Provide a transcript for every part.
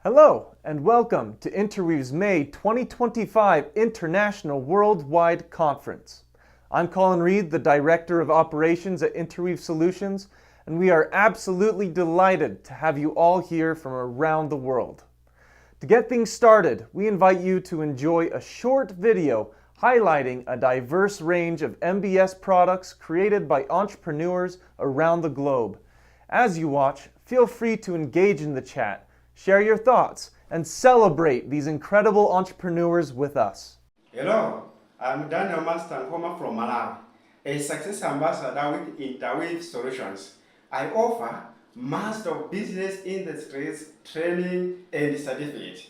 Hello, and welcome to Interweave's May 2025 International Worldwide Conference. I'm Colin Reed, the Director of Operations at Interweave Solutions, and we are absolutely delighted to have you all here from around the world. To get things started, we invite you to enjoy a short video highlighting a diverse range of MBS products created by entrepreneurs around the globe. As you watch, feel free to engage in the chat, share your thoughts, and celebrate these incredible entrepreneurs with us. Hello, I'm Daniel Mastankoma from Malawi, a success ambassador with Interweave Solutions. I offer Master of Business Industries training and certificate.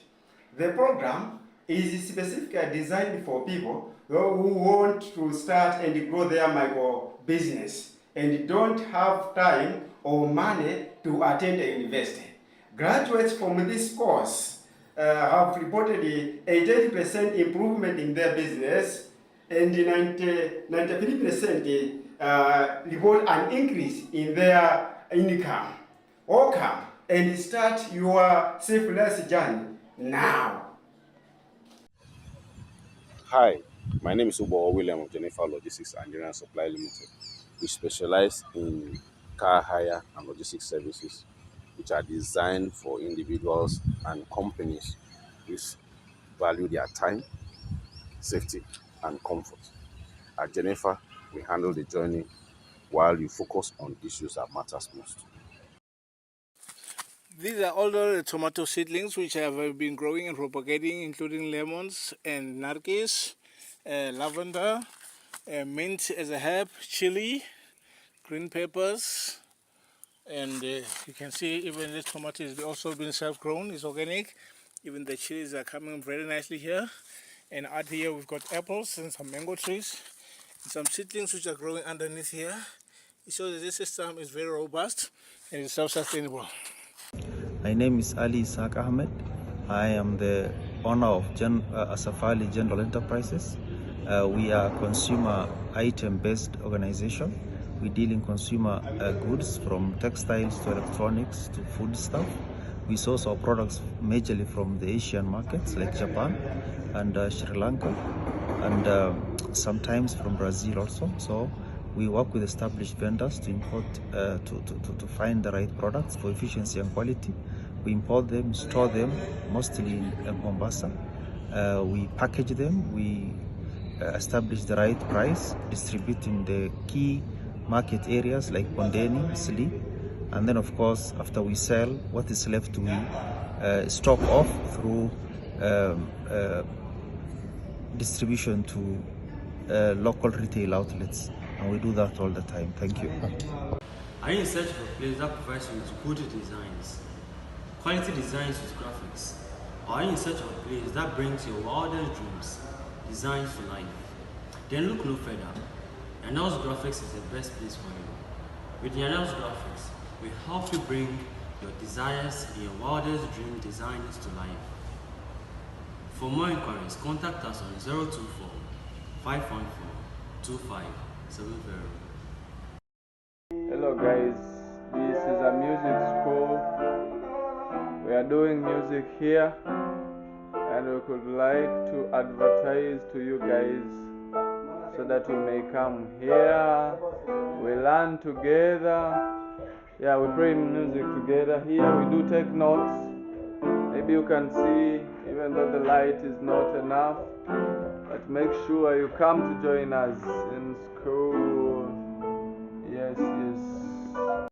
The program is specifically designed for people who want to start and grow their micro business and don't have time or money to attend a university. Graduates from this course have reported a 30% improvement in their business and 93% report an increase in their income. Welcome and start your self-less journey now. Hi, my name is Ubo William of Jennifer Logistics and General Supply Limited. We specialize in car hire and logistics services, which are designed for individuals and companies which value their time, safety, and comfort. At Jennifer, we handle the journey while you focus on issues that matters most. These are all the tomato seedlings which have been growing and propagating, including lemons and nargis, lavender, mint as a herb, chili, green peppers, and you can see even this tomato is also been self-grown, it's organic. Even the chilies are coming very nicely here. And out here we've got apples and some mango trees, and some seedlings which are growing underneath here. It shows that this system is very robust and is self-sustainable. My name is Ali Isaac Ahmed. I am the owner of Asafali General Enterprises. We are a consumer item-based organization. We deal in consumer goods from textiles to electronics to food stuff. We source our products majorly from the Asian markets like Japan and Sri Lanka, and sometimes from Brazil also. So we work with established vendors to import, to find the right products for efficiency and quality. We import them, store them, mostly in Mombasa. We package them, we establish the right price, distribute in the key market areas like Bondeni, Sli, and then of course, after we sell, what is left we stock off through distribution to local retail outlets. And we do that all the time. Thank you. Are you in search for a place that provides you with good designs, quality designs with graphics? Or are you in search of a place that brings your wildest dreams, designs to life? Then look no further. Yanel's Graphics is the best place for you. With Yanel's Graphics, we help you bring your desires and your wildest dream designs to life. For more inquiries, contact us on 024 514 2570. Hello guys, this is a music school. We are doing music here and we could like to advertise to you guys so that you may come here. We learn together. Yeah, we play music together here. We do take notes. Maybe you can see, even though the light is not enough, but make sure you come to join us in school. Yes.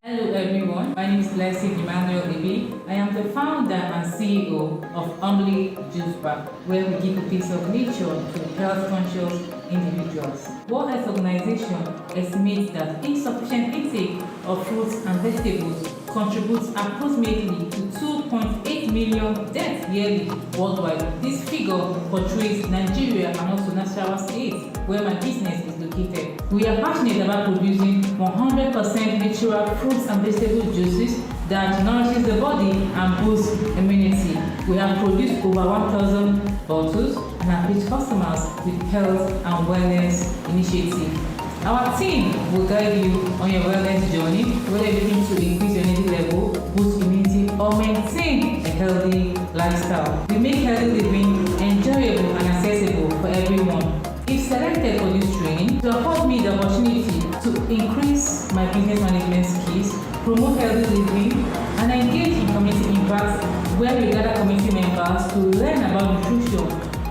Hello everyone, my name is Leslie Emmanuel Ibi. I am the founder and CEO of Humbly Juice Bar, where we give a piece of nature to health-conscious individuals. World Health Organization estimates that insufficient intake of fruits and vegetables contributes approximately to 2.8 million deaths yearly worldwide. This figure portrays Nigeria and also Nasarawa State, where my business is located. We are passionate about producing 100% natural fruits and vegetable juices that nourishes the body and boosts immunity. We have produced over 1,000 bottles and have reached customers with health and wellness initiatives. Our team will guide you on your wellness journey, whether you're looking to increase your energy level, boost immunity, or or maintain a healthy lifestyle. We make healthy living enjoyable and accessible for everyone. If selected for this training, to afford me the opportunity to increase my business management skills, promote healthy living, and engage in community impacts where we gather community members to learn about nutrition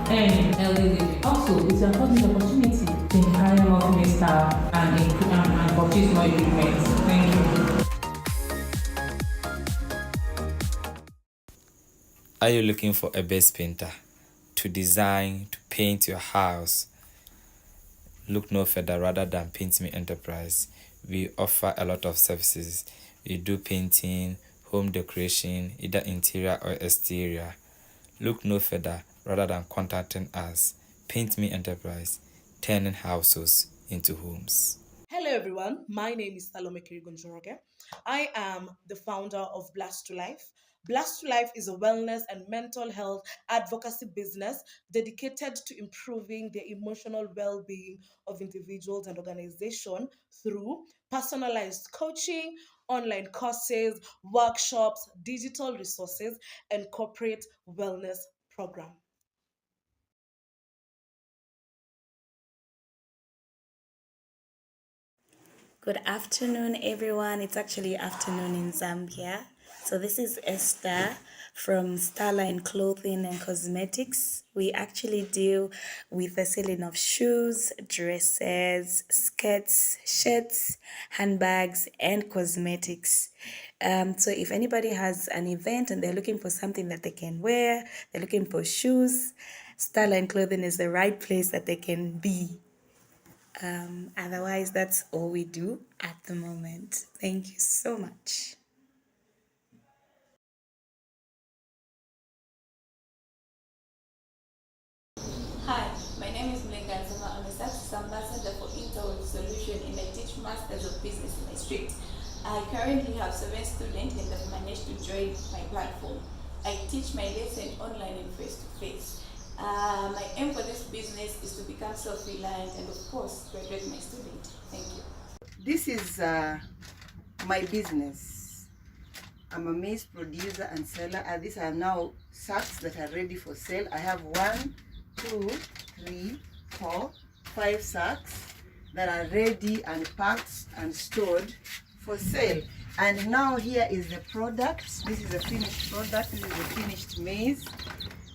and healthy living. Also, it will afford me the opportunity to hire more female staff and purchase more equipment. Thank you. Are you looking for a best painter to design, to paint your house? Look no further rather than Paint Me Enterprise. We offer a lot of services. We do painting, home decoration, either interior or exterior. Look no further rather than contacting us. Paint Me Enterprise, turning houses into homes. Hello everyone, my name is Salome Kirigunjoroge. I am the founder of Blast to Life. Blast to Life is a wellness and mental health advocacy business dedicated to improving the emotional well-being of individuals and organizations through personalized coaching, online courses, workshops, digital resources, and corporate wellness program. Good afternoon, everyone. It's actually afternoon in Zambia. So this is Esther from Starline Clothing and Cosmetics. We actually deal with the selling of shoes, dresses, skirts, shirts, handbags, and cosmetics. So if anybody has an event and they're looking for something that they can wear, they're looking for shoes, Starline Clothing is the right place that they can be. Otherwise, that's all we do at the moment. Thank you so much. Hi, my name is Mlenga Nzima. I'm a success ambassador for Interweave Solution and I teach Masters of Business in my street. I currently have 7 students and have managed to join my platform. I teach my lesson online and face-to-face. My aim for this business is to become self-reliant and of course graduate my student. Thank you. This is my business. I'm a maize producer and seller. These are now sacks that are ready for sale. I have 1, 2, 3, 4, 5 sacks that are ready and packed and stored for sale. And now here is the product. This is a finished product. This is a finished maize.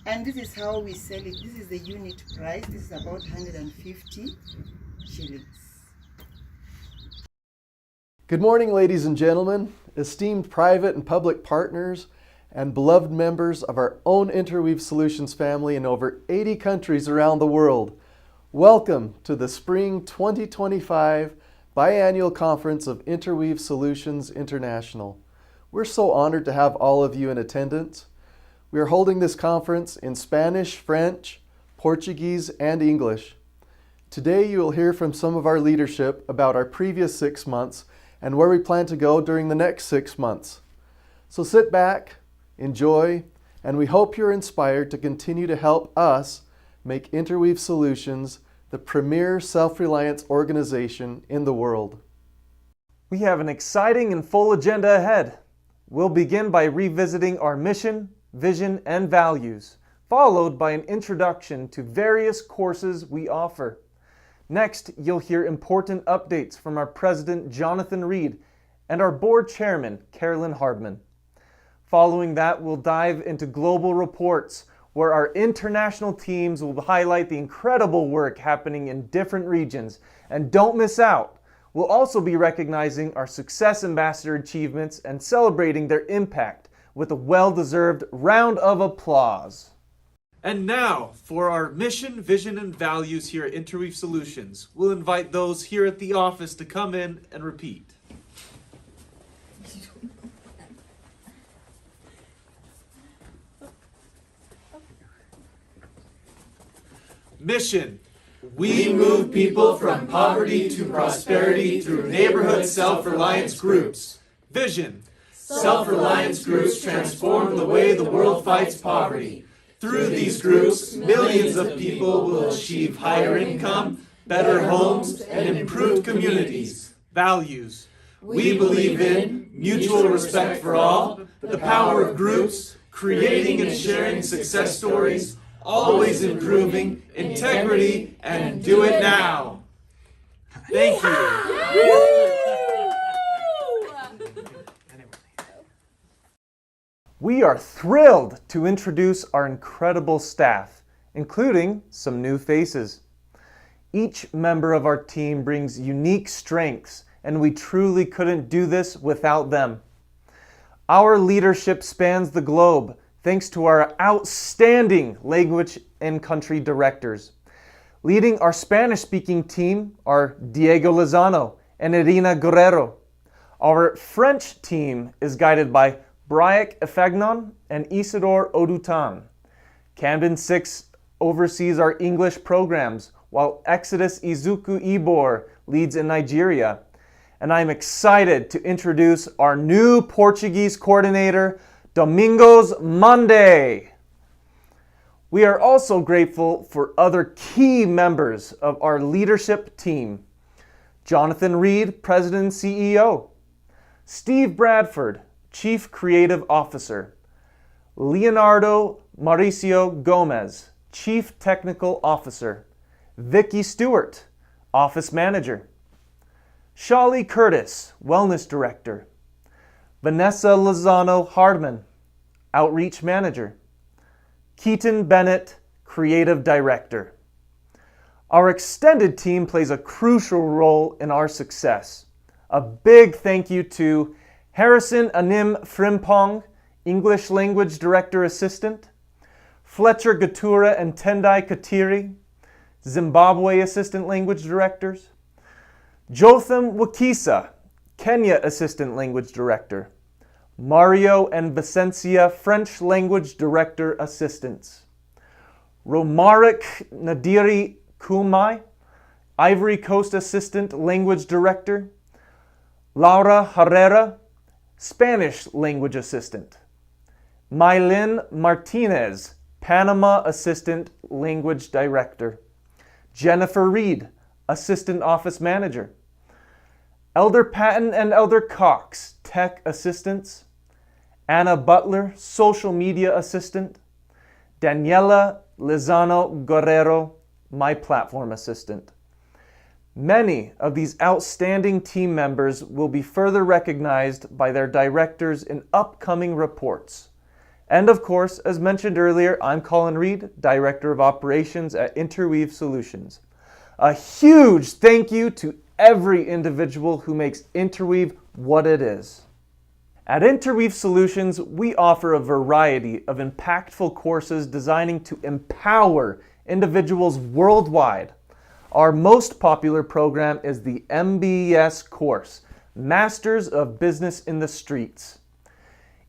And this is how we sell it. This is the unit price. This is about 150 shillings. Good morning, ladies and gentlemen, esteemed private and public partners, and beloved members of our own Interweave Solutions family in over 80 countries around the world. Welcome to the Spring 2025 Biannual Conference of Interweave Solutions International. We're so honored to have all of you in attendance. We are holding this conference in Spanish, French, Portuguese, and English. Today you will hear from some of our leadership about our previous 6 months and where we plan to go during the next 6 months. So sit back, enjoy, and we hope you're inspired to continue to help us make Interweave Solutions the premier self-reliance organization in the world. We have an exciting and full agenda ahead. We'll begin by revisiting our mission, vision, and values, followed by an introduction to various courses we offer. Next, you'll hear important updates from our President Jonathan Reed and our Board Chairman Carolyn Hardman. Following that, we'll dive into global reports, where our international teams will highlight the incredible work happening in different regions. And don't miss out, we'll also be recognizing our Success Ambassador achievements and celebrating their impact with a well-deserved round of applause. And now, for our mission, vision, and values here at Interweave Solutions, we'll invite those here at the office to come in and repeat. Mission: we move people from poverty to prosperity through neighborhood self-reliance groups. Vision: self-reliance groups transform the way the world fights poverty. Through these groups, millions of people will achieve higher income, better homes, and improved communities. Values: we believe in mutual respect for all, the power of groups, creating and sharing success stories, always improving, integrity, and do it now. Thank you. We are thrilled to introduce our incredible staff, including some new faces. Each member of our team brings unique strengths, and we truly couldn't do this without them. Our leadership spans the globe, thanks to our outstanding language and country directors. Leading our Spanish-speaking team are Diego Lozano and Irina Guerrero. Our French team is guided by Bryac Efegnon and Isidore Odutan. Camden 6 oversees our English programs, while Exodus Izuku Ibor leads in Nigeria. And I'm excited to introduce our new Portuguese coordinator, Domingos Monday. We are also grateful for other key members of our leadership team. Jonathan Reed, President and CEO. Steve Bradford, Chief Creative Officer. Leonardo Mauricio Gomez, Chief Technical Officer. Vicky Stewart, Office Manager. Shali Curtis, Wellness Director. Vanessa Lozano Hardman, Outreach Manager. Keaton Bennett, Creative Director. Our extended team plays a crucial role in our success. A big thank you to Harrison Anim Frimpong, English Language Director Assistant. Fletcher Gatura and Tendai Katiri, Zimbabwe Assistant Language Directors. Jotham Wakisa, Kenya Assistant Language Director. Mario and Vicencia, French Language Director Assistants. Romaric Nadiri Kumai, Ivory Coast Assistant Language Director. Laura Herrera, Spanish Language Assistant. Mylin Martinez, Panama Assistant Language Director. Jennifer Reed, Assistant Office Manager. Elder Patton and Elder Cox, Tech Assistants. Anna Butler, Social Media Assistant. Daniela Lizano Guerrero, My Platform Assistant. Many of these outstanding team members will be further recognized by their directors in upcoming reports. And of course, as mentioned earlier, I'm Colin Reed, Director of Operations at Interweave Solutions. A huge thank you to every individual who makes Interweave what it is. At Interweave Solutions, we offer a variety of impactful courses designing to empower individuals worldwide. Our most popular program is the MBS course, Masters of Business in the Streets,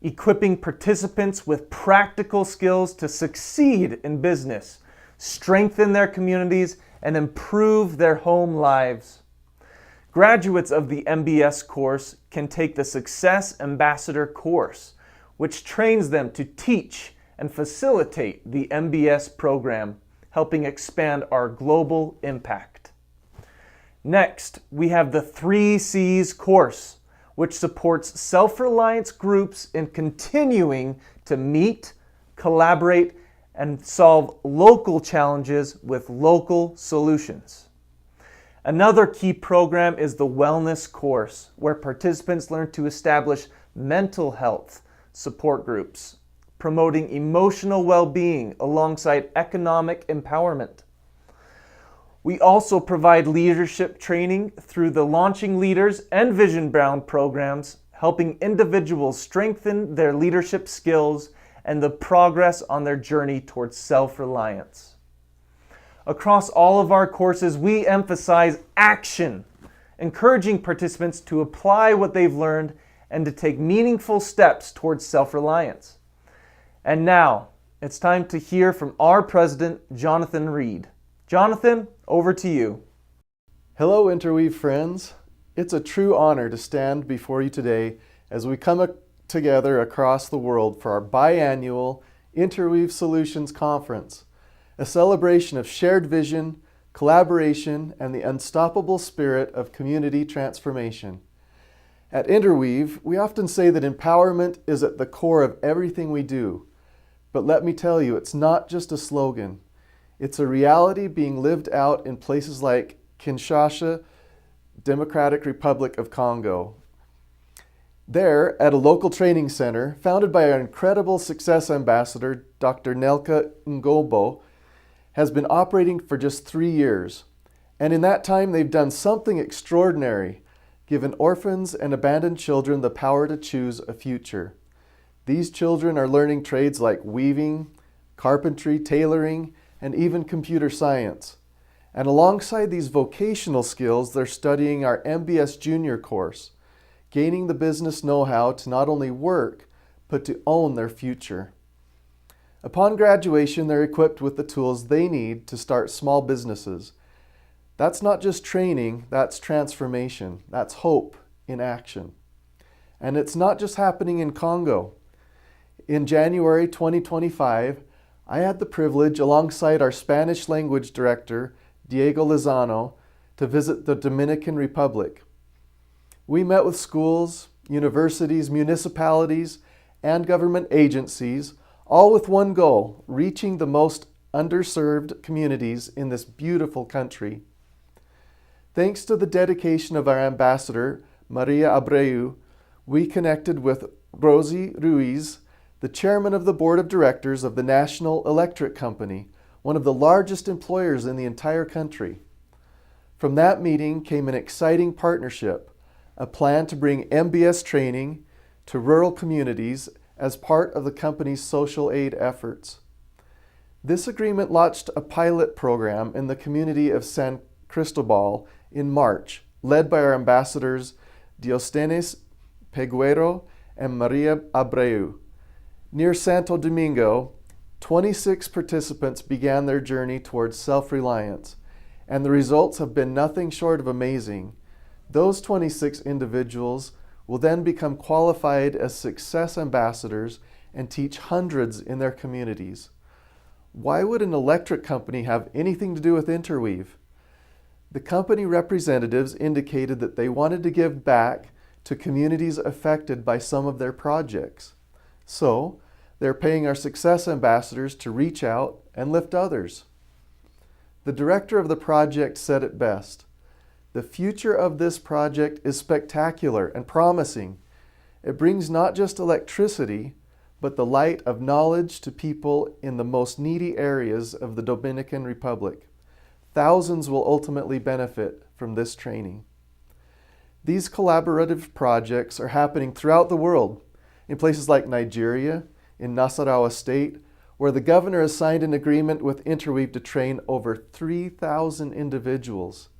equipping participants with practical skills to succeed in business, strengthen their communities, and improve their home lives. Graduates of the MBS course can take the Success Ambassador course, which trains them to teach and facilitate the MBS program, helping expand our global impact. Next, we have the 3 C's course, which supports self-reliance groups in continuing to meet, collaborate, and solve local challenges with local solutions. Another key program is the Wellness course, where participants learn to establish mental health support groups, promoting emotional well-being alongside economic empowerment. We also provide leadership training through the Launching Leaders and Vision Bound programs, helping individuals strengthen their leadership skills and the progress on their journey towards self-reliance. Across all of our courses, we emphasize action, encouraging participants to apply what they've learned and to take meaningful steps towards self-reliance. And now, it's time to hear from our president, Jonathan Reed. Jonathan, over to you. Hello, Interweave friends. It's a true honor to stand before you today as we come together across the world for our biannual Interweave Solutions Conference, a celebration of shared vision, collaboration, and the unstoppable spirit of community transformation. At Interweave, we often say that empowerment is at the core of everything we do. But let me tell you, it's not just a slogan. It's a reality being lived out in places like Kinshasa, Democratic Republic of Congo. There, at a local training center, founded by our incredible success ambassador, Dr. Nelka Ngombo, has been operating for just 3 years. And in that time, they've done something extraordinary, given orphans and abandoned children the power to choose a future. These children are learning trades like weaving, carpentry, tailoring, and even computer science. And alongside these vocational skills, they're studying our MBS Junior course, gaining the business know-how to not only work, but to own their future. Upon graduation, they're equipped with the tools they need to start small businesses. That's not just training, that's transformation. That's hope in action. And it's not just happening in Congo. In January 2025, I had the privilege, alongside our Spanish language director, Diego Lozano, to visit the Dominican Republic. We met with schools, universities, municipalities, and government agencies, all with one goal: reaching the most underserved communities in this beautiful country. Thanks to the dedication of our ambassador, Maria Abreu, we connected with Rosie Ruiz, the chairman of the board of directors of the National Electric Company, one of the largest employers in the entire country. From that meeting came an exciting partnership, a plan to bring MBS training to rural communities as part of the company's social aid efforts. This agreement launched a pilot program in the community of San Cristobal in March, led by our ambassadors Diostenes Peguero and Maria Abreu. Near Santo Domingo, 26 participants began their journey towards self-reliance, and the results have been nothing short of amazing. Those 26 individuals will then become qualified as success ambassadors and teach hundreds in their communities. Why would an electric company have anything to do with Interweave? The company representatives indicated that they wanted to give back to communities affected by some of their projects. So, they're paying our success ambassadors to reach out and lift others. The director of the project said it best: "The future of this project is spectacular and promising. It brings not just electricity, but the light of knowledge to people in the most needy areas of the Dominican Republic. Thousands will ultimately benefit from this training." These collaborative projects are happening throughout the world, in places like Nigeria, in Nasarawa State, where the governor has signed an agreement with Interweave to train over 3,000 individuals.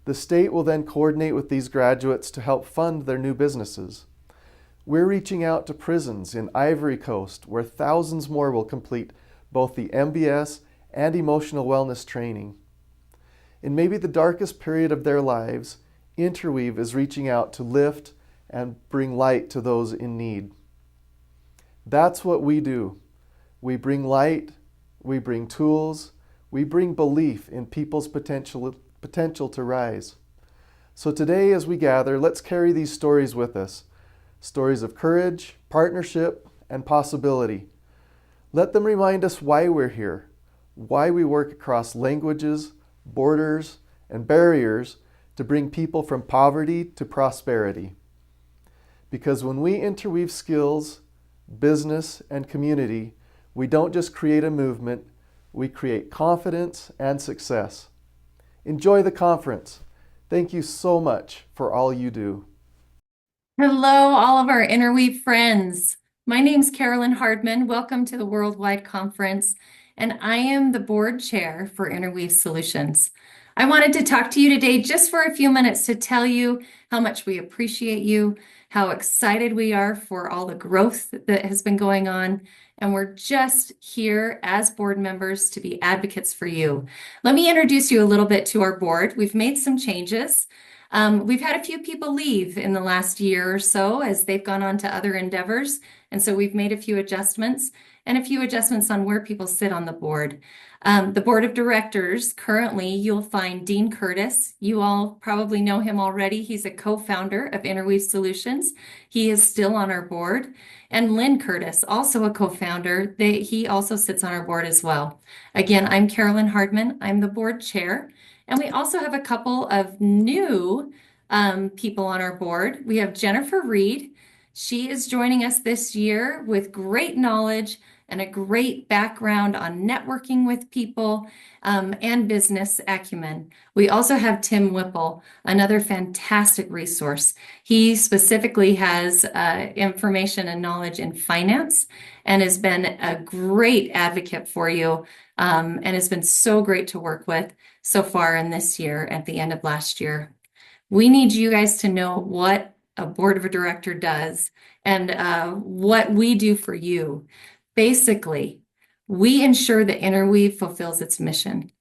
The state will then coordinate with these graduates to help fund their new businesses. We're reaching out to prisons in Ivory Coast, where thousands more will complete both the MBS and emotional wellness training. In maybe the darkest period of their lives, Interweave is reaching out to lift and bring light to those in need. That's what we do. We bring light, we bring tools, we bring belief in people's potential to rise. So today, as we gather, let's carry these stories with us. Stories of courage, partnership, and possibility. Let them remind us why we're here, why we work across languages, borders, and barriers to bring people from poverty to prosperity. Because when we interweave skills, business, and community, we don't just create a movement, we create confidence and success. Enjoy the conference. Thank you so much for all you do. Hello, all of our Interweave friends. My name's Carolyn Hardman. Welcome to the Worldwide Conference, and I am the board chair for Interweave Solutions. I wanted to talk to you today just for a few minutes to tell you how much we appreciate you, how excited we are for all the growth that has been going on, and we're just here as board members to be advocates for you. Let me introduce you a little bit to our board. We've made some changes. We've had a few people leave in the last year or so as they've gone on to other endeavors, and so we've made a few adjustments. and a few adjustments on where people sit on the board. The board of directors, currently you'll find Dean Curtis. You all probably know him already. He's a co-founder of Interweave Solutions. He is still on our board. And Lynn Curtis, also a co-founder, he also sits on our board as well. Again, I'm Carolyn Hardman. I'm the board chair. And we also have a couple of new people on our board. We have Jennifer Reed. She is joining us this year with great knowledge and a great background on networking with people and business acumen. We also have Tim Whipple, another fantastic resource. He specifically has information and knowledge in finance and has been a great advocate for you and has been so great to work with so far in this year at the end of last year. We need you guys to know what a board of a director does and what we do for you. Basically, we ensure that Interweave fulfills its mission.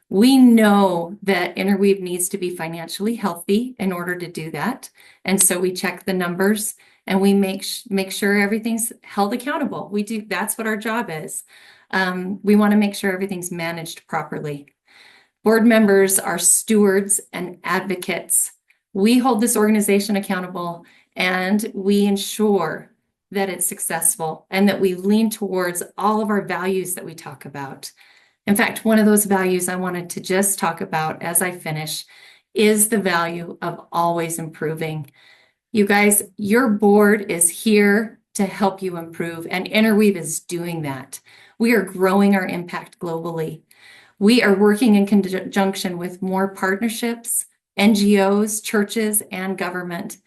We know that Interweave needs to be financially healthy in order to do that. And so we check the numbers and we make sure everything's held accountable. That's what our job is. We want to make sure everything's managed properly. Board members are stewards and advocates. We hold this organization accountable and we ensure that it's successful and that we lean towards all of our values that we talk about. In fact, one of those values I wanted to just talk about as I finish is the value of always improving. You guys, your board is here to help you improve, and Interweave is doing that. We are growing our impact globally. We are working in conjunction with more partnerships, NGOs, churches, and government.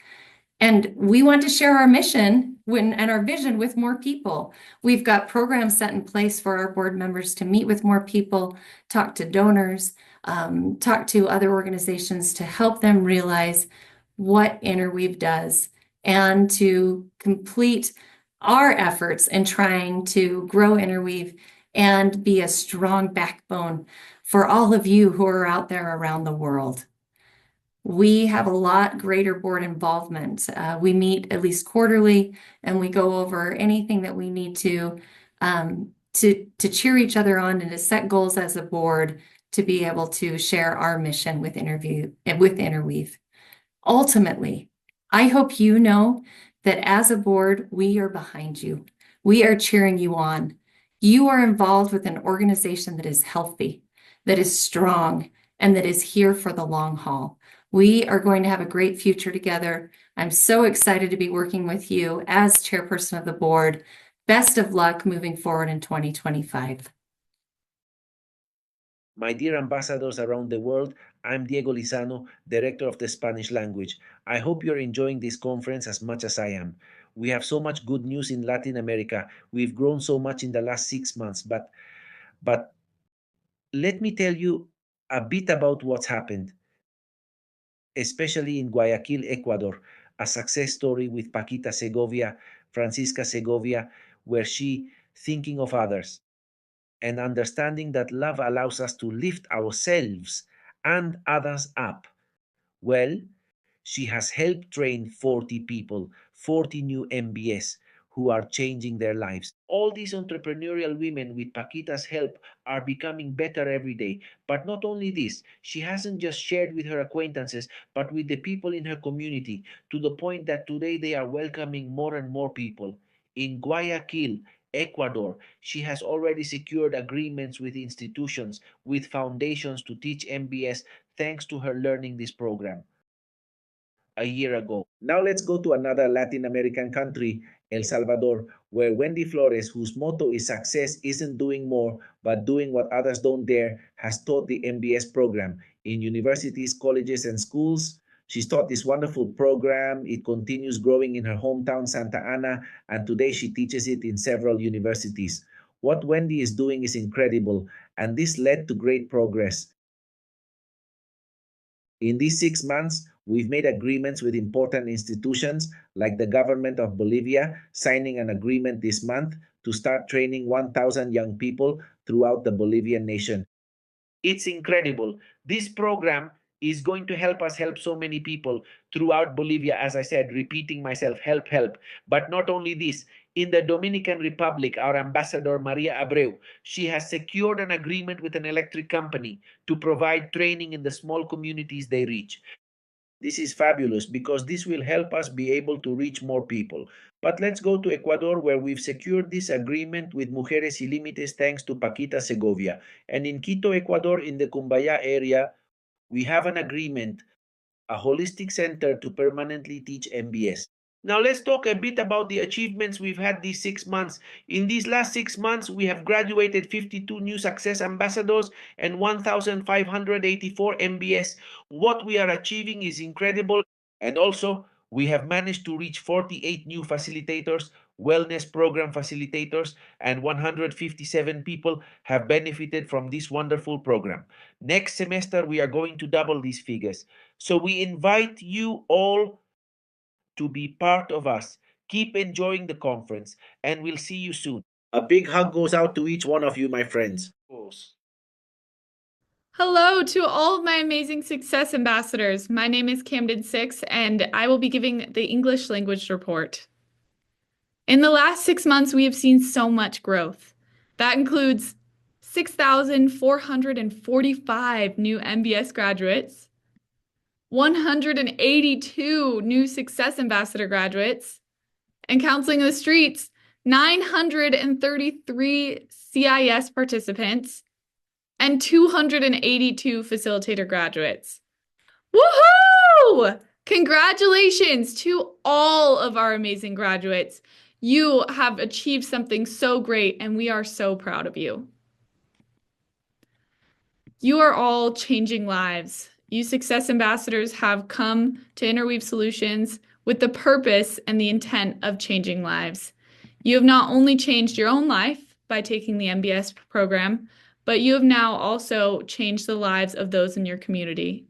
And we want to share our mission and our vision with more people. We've got programs set in place for our board members to meet with more people, talk to donors, talk to other organizations to help them realize what Interweave does and to complete our efforts in trying to grow Interweave and be a strong backbone for all of you who are out there around the world. We have a lot greater board involvement. We meet at least quarterly, and we go over anything that we need to cheer each other on and to set goals as a board to be able to share our mission with Interweave. Ultimately, I hope you know that as a board, we are behind you. We are cheering you on. You are involved with an organization that is healthy, that is strong, and that is here for the long haul. We are going to have a great future together. I'm so excited to be working with you as chairperson of the board. Best of luck moving forward in 2025. My dear ambassadors around the world, I'm Diego Lizano, Director of the Spanish language. I hope you're enjoying this conference as much as I am. We have so much good news in Latin America. We've grown so much in the last 6 months, but let me tell you a bit about what's happened, especially in Guayaquil, Ecuador, a success story with Paquita Segovia, Francisca Segovia, where she, thinking of others and understanding that love allows us to lift ourselves and others up. Well, she has helped train 40 people, 40 new MBS who are changing their lives. All these entrepreneurial women, with Paquita's help, are becoming better every day. But not only this, she hasn't just shared with her acquaintances, but with the people in her community, to the point that today they are welcoming more and more people. In Guayaquil, Ecuador, she has already secured agreements with institutions, with foundations to teach MBS thanks to her learning this program a year ago. Now let's go to another Latin American country, El Salvador, where Wendy Flores, whose motto is success isn't doing more, but doing what others don't dare, has taught the MBS program in universities, colleges, and schools. She's taught this wonderful program. It continues growing in her hometown, Santa Ana, and today she teaches it in several universities. What Wendy is doing is incredible, and this led to great progress. In these 6 months, we've made agreements with important institutions like the government of Bolivia, signing an agreement this month to start training 1,000 young people throughout the Bolivian nation. It's incredible. This program is going to help us help so many people throughout Bolivia. As I said, repeating myself, help, help. But not only this, In the Dominican Republic, our ambassador, Maria Abreu, she has secured an agreement with an electric company to provide training in the small communities they reach. This is fabulous because this will help us be able to reach more people. But let's go to Ecuador, where we've secured this agreement with Mujeres Ilímites thanks to Paquita Segovia. And in Quito, Ecuador, in the Cumbaya area, we have an agreement, a holistic center to permanently teach MBS. Now let's talk a bit about the achievements we've had these 6 months. In these last 6 months, we have graduated 52 new success ambassadors and 1,584 MBS. What we are achieving is incredible. And also, we have managed to reach 48 new facilitators, wellness program facilitators, and 157 people have benefited from this wonderful program. Next semester, we are going to double these figures. So we invite you all to be part of us. Keep enjoying the conference, and we'll see you soon. A big hug goes out to each one of you, my friends. Hello to all of my amazing success ambassadors. My name is Camden Six, and I will be giving the English language report. In the last 6 months, we have seen so much growth. That includes 6,445 new MBS graduates, 182 new Success Ambassador graduates, and Counseling in the Streets, 933 CIS participants, and 282 facilitator graduates. Woohoo! Congratulations to all of our amazing graduates. You have achieved something so great, and we are so proud of you. You are all changing lives. You Success Ambassadors have come to Interweave Solutions with the purpose and the intent of changing lives. You have not only changed your own life by taking the MBS program, but you have now also changed the lives of those in your community.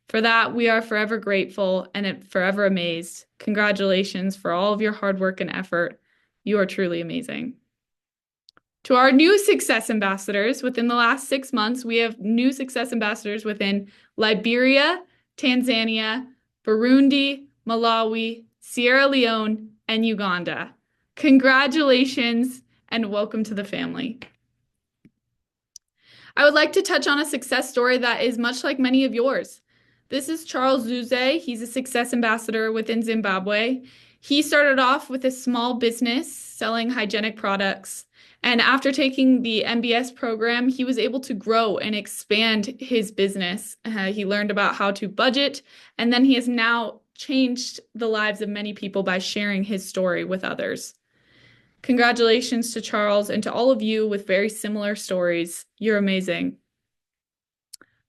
For that, we are forever grateful and forever amazed. Congratulations for all of your hard work and effort. You are truly amazing. To our new Success Ambassadors, within the last 6 months, we have new Success Ambassadors within Liberia, Tanzania, Burundi, Malawi, Sierra Leone, and Uganda. Congratulations and welcome to the family. I would like to touch on a success story that is much like many of yours. This is Charles Zuze. He's a Success Ambassador within Zimbabwe. He started off with a small business selling hygienic products. And after taking the MBS program, he was able to grow and expand his business. He learned about how to budget, and then he has now changed the lives of many people by sharing his story with others. Congratulations to Charles and to all of you with very similar stories. You're amazing.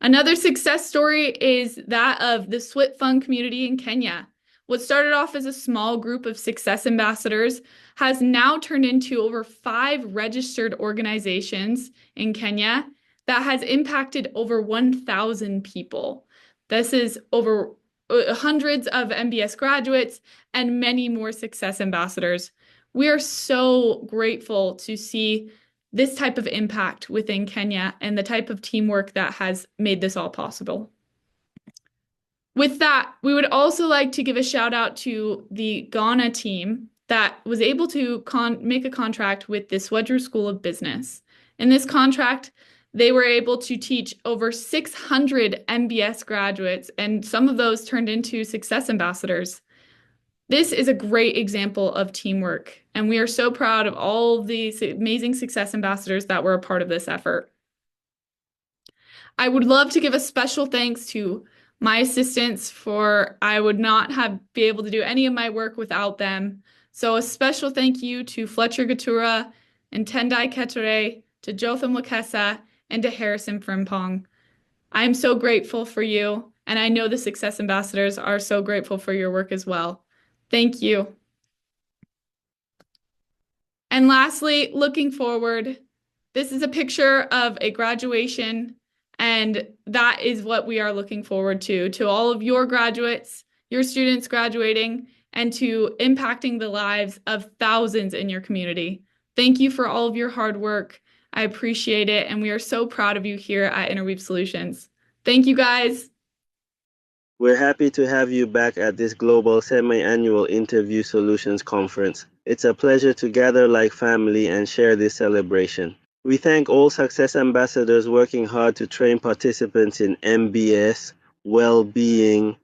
Another success story is that of the SWIT Fund community in Kenya. What started off as a small group of Success Ambassadors has now turned into over 5 registered organizations in Kenya that has impacted over 1,000 people. This is over hundreds of MBS graduates and many more Success Ambassadors. We are so grateful to see this type of impact within Kenya and the type of teamwork that has made this all possible. With that, we would also like to give a shout out to the Ghana team that was able to make a contract with the Swedru School of Business. In this contract, they were able to teach over 600 MBS graduates, and some of those turned into Success Ambassadors. This is a great example of teamwork, and we are so proud of all of these amazing Success Ambassadors that were a part of this effort. I would love to give a special thanks to my assistants, for I would not be able to do any of my work without them. So a special thank you to Fletcher Gatura and Tendai Ketere, to Jotham Lakesa, and to Harrison Frimpong. I am so grateful for you, and I know the Success Ambassadors are so grateful for your work as well. Thank you. And lastly, looking forward, this is a picture of a graduation, and that is what we are looking forward to all of your graduates, your students graduating, and to impacting the lives of thousands in your community. Thank you for all of your hard work. I appreciate it, and we are so proud of you here at Interweave Solutions. Thank you, guys. We're happy to have you back at this global semi-annual Interview Solutions Conference. It's a pleasure to gather like family and share this celebration. We thank all success ambassadors working hard to train participants in MBS, well-being,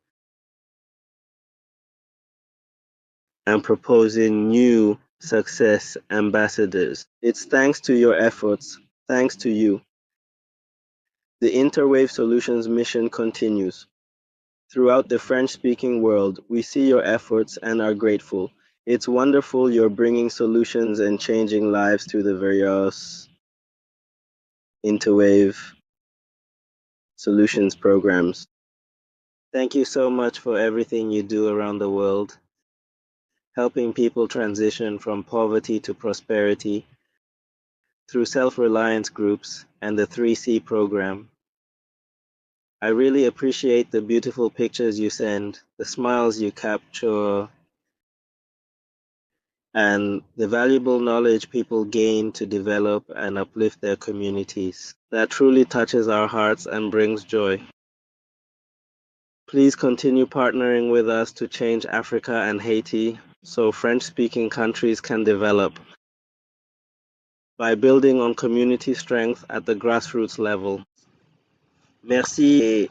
and proposing new success ambassadors. It's thanks to your efforts, thanks to you. The Interwave Solutions mission continues. Throughout the French-speaking world, we see your efforts and are grateful. It's wonderful you're bringing solutions and changing lives through the various Interwave Solutions programs. Thank you so much for everything you do around the world, helping people transition from poverty to prosperity through self-reliance groups and the 3C program. I really appreciate the beautiful pictures you send, the smiles you capture, and the valuable knowledge people gain to develop and uplift their communities. That truly touches our hearts and brings joy. Please continue partnering with us to change Africa and Haiti so French-speaking countries can develop by building on community strength at the grassroots level. Merci.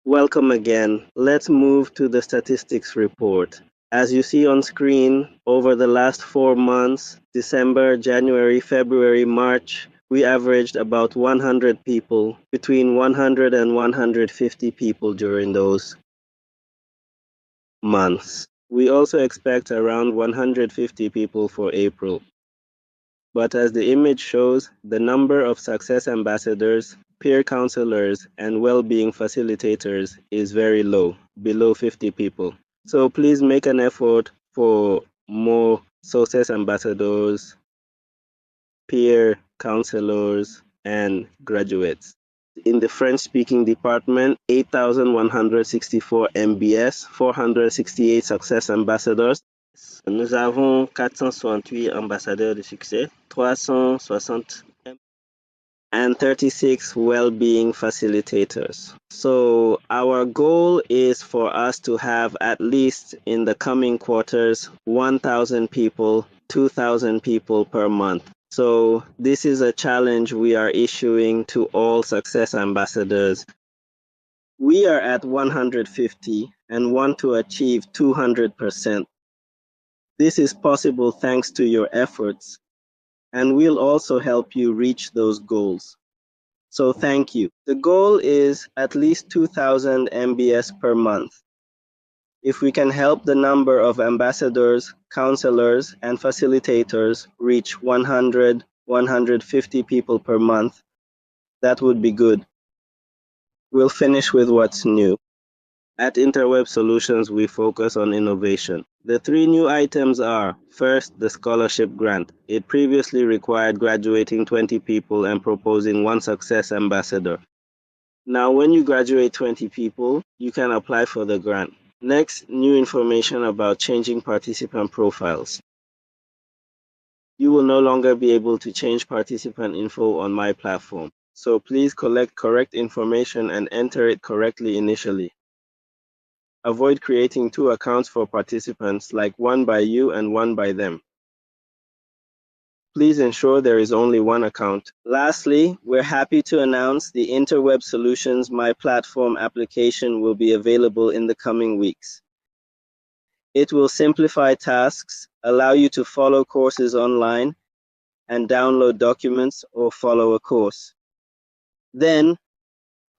Welcome again. Let's move to the statistics report. As you see on screen, over the last 4 months, December, January, February, March, we averaged about 100 people, between 100 and 150 people during those months. We also expect around 150 people for April. But as the image shows, the number of success ambassadors, peer counselors, and well-being facilitators is very low, below 50 people. So please make an effort for more success ambassadors, peer counselors, and graduates. In the French-speaking department, 8,164 MBS, 468 success ambassadors. Nous avons 468 ambassadeurs de succès, 360 and 36 well-being facilitators. So our goal is for us to have at least in the coming quarters 1,000 people, 2,000 people per month. So this is a challenge we are issuing to all success ambassadors. We are at 150 and want to achieve 200%. This is possible thanks to your efforts, and we'll also help you reach those goals. So thank you. The goal is at least 2,000 MBS per month. If we can help the number of ambassadors, counselors, and facilitators reach 100, 150 people per month, that would be good. We'll finish with what's new. At Interweb Solutions, we focus on innovation. The 3 new items are, first, the scholarship grant. It previously required graduating 20 people and proposing 1 success ambassador. Now, when you graduate 20 people, you can apply for the grant. Next, new information about changing participant profiles. You will no longer be able to change participant info on my platform. So please collect correct information and enter it correctly initially. Avoid creating 2 accounts for participants, like one by you and one by them. Please ensure there is only 1 account. Lastly, we're happy to announce the Interweb Solutions My Platform application will be available in the coming weeks. It will simplify tasks, allow you to follow courses online, and download documents or follow a course. Then,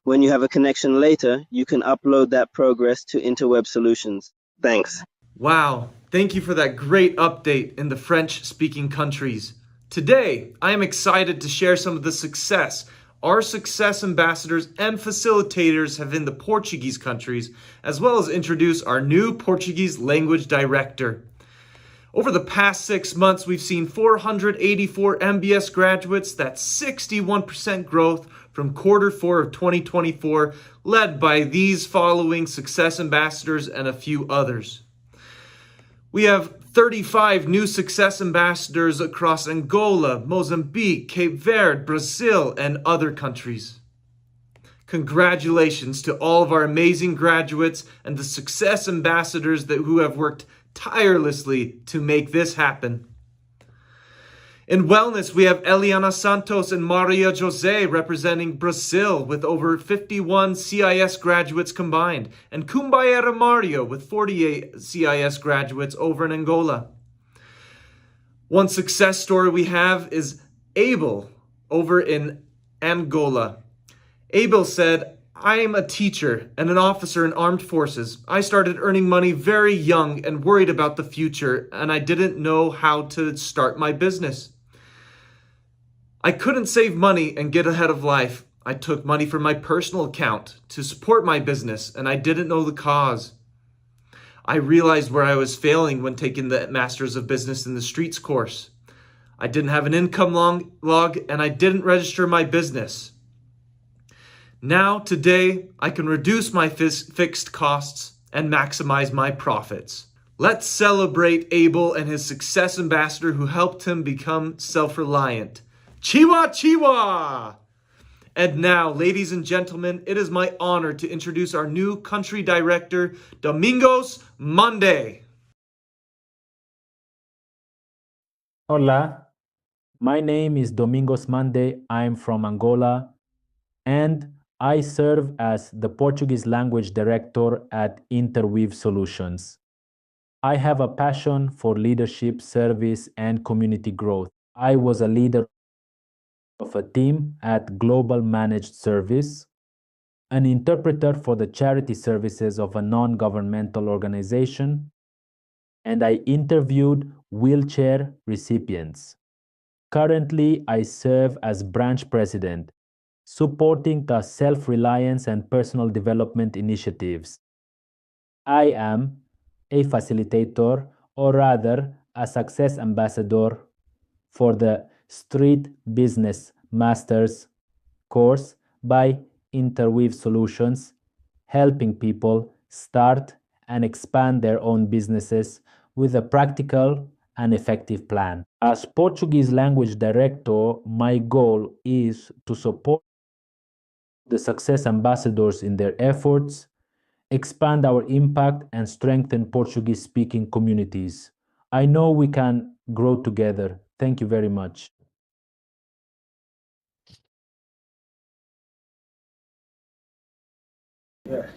when you have a connection later, you can upload that progress to Interweb Solutions. Thanks. Wow, thank you for that great update in the French-speaking countries. Today, I am excited to share some of the success our success ambassadors and facilitators have in the Portuguese countries, as well as introduce our new Portuguese language director. Over the past 6 months, we've seen 484 MBS graduates. That's 61% growth from Q4 of 2024, led by these following success ambassadors and a few others. We have 35 new success ambassadors across Angola, Mozambique, Cape Verde, Brazil, and other countries. Congratulations to all of our amazing graduates and the success ambassadors who have worked tirelessly to make this happen. In wellness, we have Eliana Santos and Maria Jose representing Brazil with over 51 CIS graduates combined, and Cumbayera Mario with 48 CIS graduates over in Angola. One success story we have is Abel over in Angola. Abel said, "I am a teacher and an officer in armed forces. I started earning money very young and worried about the future, and I didn't know how to start my business. I couldn't save money and get ahead of life. I took money from my personal account to support my business, and I didn't know the cause. I realized where I was failing when taking the Masters of Business in the Streets course. I didn't have an income log, and I didn't register my business. Now, today, I can reduce my fixed costs and maximize my profits." Let's celebrate Abel and his success ambassador who helped him become self-reliant. Chiwa Chiwa! And now, ladies and gentlemen, it is my honor to introduce our new country director, Domingos Monday. Hola, my name is Domingos Mande. I'm from Angola, and I serve as the Portuguese language director at Interweave Solutions. I have a passion for leadership, service, and community growth. I was a leader of a team at Global Managed Service, an interpreter for the charity services of a non-governmental organization, and I interviewed wheelchair recipients. Currently, I serve as branch president, supporting the self-reliance and personal development initiatives. I am a facilitator, or rather, a success ambassador for the Street Business Masters course by Interweave Solutions, helping people start and expand their own businesses with a practical and effective plan. As Portuguese language director, my goal is to support the success ambassadors in their efforts, expand our impact, and strengthen Portuguese-speaking communities. I know we can grow together. Thank you very much.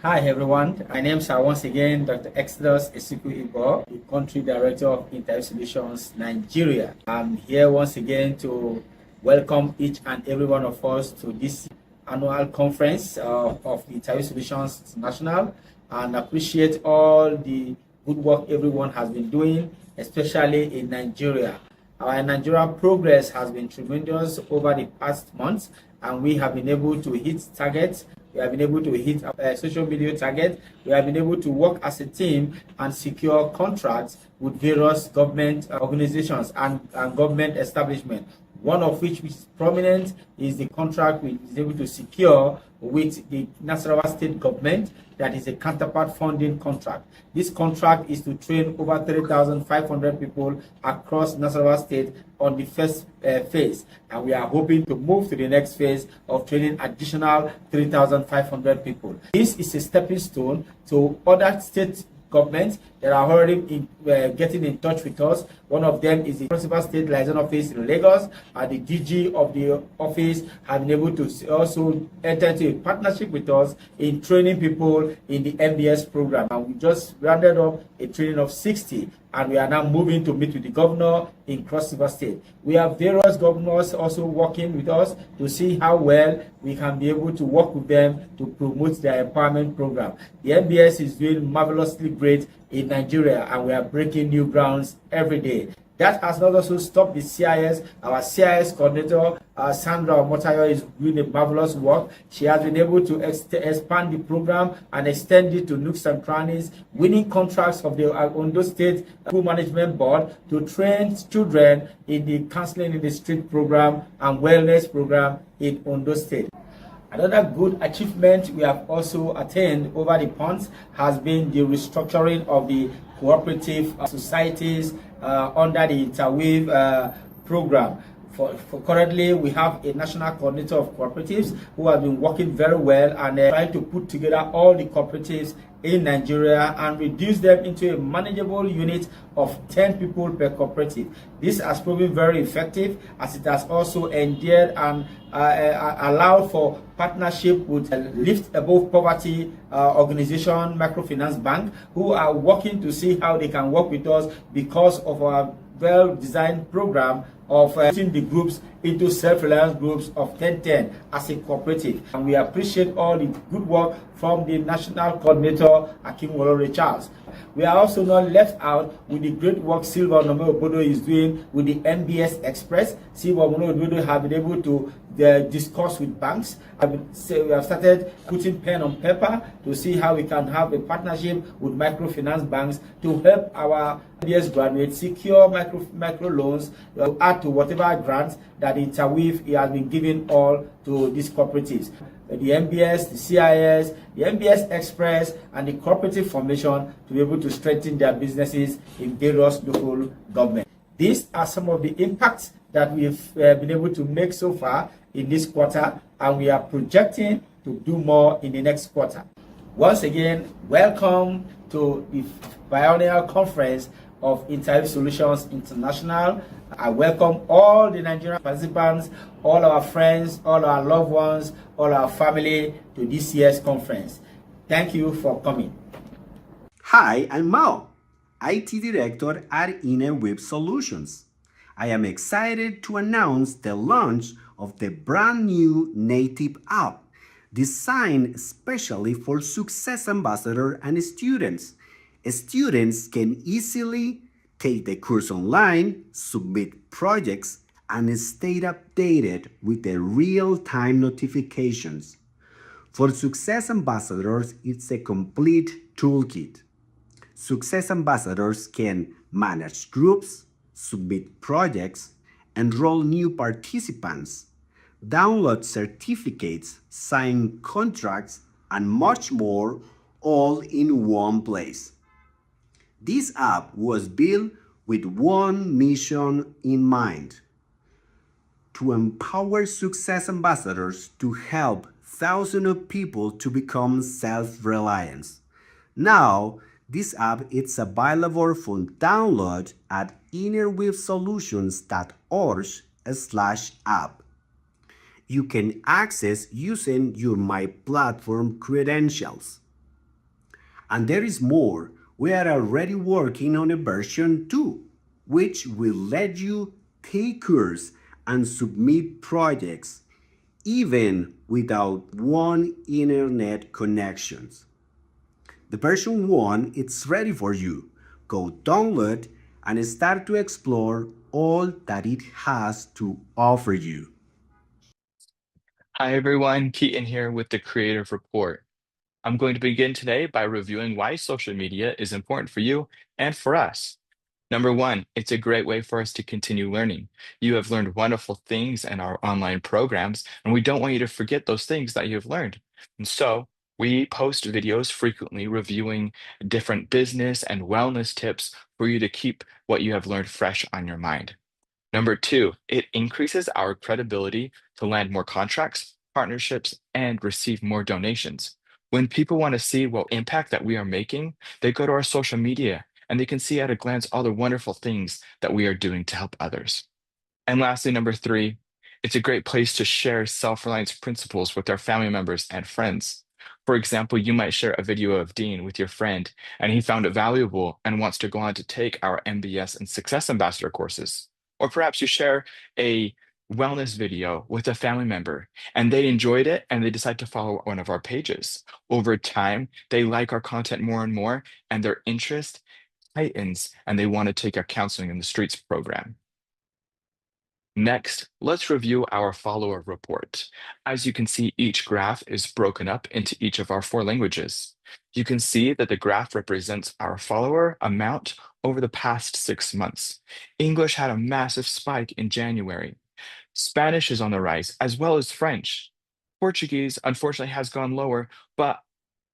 Hi everyone, my name is once again Dr. Exodus Esiku Igbo, the Country Director of Interweave Solutions Nigeria. I'm here once again to welcome each and every one of us to this annual conference of the Interweave Solutions International, and appreciate all the good work everyone has been doing, especially in Nigeria. Our Nigerian progress has been tremendous over the past months, and we have been able to hit targets. We have been able to hit social media targets. We have been able to work as a team and secure contracts with various government organizations and government establishments. One of which is prominent is the contract we was able to secure with the Nasarawa State government. That is a counterpart funding contract. This contract is to train over 3,500 people across Nasarawa State on the first phase, and we are hoping to move to the next phase of training additional 3,500 people. This is a stepping stone to other state governments that are already getting in touch with us. One of them is the Principal State Liaison Office in Lagos, and the DG of the office have been able to also enter into a partnership with us in training people in the MBS program. And we just rounded up a training of 60, and we are now moving to meet with the governor in Cross River State. We have various governors also working with us to see how well we can be able to work with them to promote their empowerment program. The MBS is doing marvelously great in Nigeria, and we are breaking new grounds every day. That has not also stopped the CIS. Our CIS coordinator, Sandra Motayo, is doing a marvelous work. She has been able to expand the program and extend it to nooks and crannies, winning contracts of the Ondo State School Management Board to train children in the counseling in the street program and wellness program in Ondo State. Another good achievement we have also attained over the months has been the restructuring of the cooperative societies under the Interweave program. For currently, we have a national coordinator of cooperatives who has been working very well and trying to put together all the cooperatives in Nigeria and reduce them into a manageable unit of 10 people per cooperative. This has proven very effective as it has also endeared and allowed for partnership with Lift Above Poverty organization, Microfinance Bank, who are working to see how they can work with us because of our well-designed program of putting the groups into self-reliance groups of 10-10 as a cooperative. And we appreciate all the good work from the national coordinator, Akim Wolore Charles. We are also not left out with the great work Silva Onome Obodo is doing with the MBS Express. Silva Onome Obodo have been able to discuss with banks. We have started putting pen on paper to see how we can have a partnership with microfinance banks to help our MBS graduates secure micro loans to add to whatever grants that Interweave has been giving all to these cooperatives. The MBS, the CIS, the MBS Express, and the cooperative formation to be able to strengthen their businesses in various local government. These are some of the impacts that we've been able to make so far in this quarter, and we are projecting to do more in the next quarter. Once again, welcome to the biennial conference of Interweave Solutions International. I welcome all the Nigerian participants, all our friends, all our loved ones, all our family to this year's conference. Thank you for coming. Hi, I'm Mao, IT Director at Interweave Solutions. I am excited to announce the launch of the brand new native app designed especially for success ambassadors and students. Students can easily take the course online, submit projects, and stay updated with the real-time notifications. For success ambassadors, it's a complete toolkit. Success ambassadors can manage groups, submit projects, enroll new participants, download certificates, sign contracts, and much more, all in one place. This app was built with one mission in mind: to empower success ambassadors to help thousands of people to become self-reliant. Now, this app is available for download at interweavesolutions.org/app. You can access using your My Platform credentials. And there is more. We are already working on a version 2, which will let you take courses and submit projects even without one internet connections. The version 1 is ready for you. Go download and start to explore all that it has to offer you. Hi everyone, Keaton here with the Creative Report. I'm going to begin today by reviewing why social media is important for you and for us. Number one, it's a great way for us to continue learning. You have learned wonderful things in our online programs, and we don't want you to forget those things that you've learned. And so we post videos frequently reviewing different business and wellness tips for you to keep what you have learned fresh on your mind. Number two, it increases our credibility to land more contracts, partnerships, and receive more donations. When people want to see what impact that we are making, they go to our social media and they can see at a glance all the wonderful things that we are doing to help others. And lastly, number three, it's a great place to share self-reliance principles with our family members and friends. For example, you might share a video of Dean with your friend, and he found it valuable and wants to go on to take our MBS and Success Ambassador courses. Or perhaps you share a wellness video with a family member, and they enjoyed it and they decide to follow one of our pages. Over time, they like our content more and more, and their interest heightens, and they want to take our Counseling in the Streets program. Next, let's review our follower report. As you can see, each graph is broken up into each of our 4 languages. You can see that the graph represents our follower amount over the past 6 months. English had a massive spike in January. Spanish is on the rise, as well as French. Portuguese, unfortunately, has gone lower, but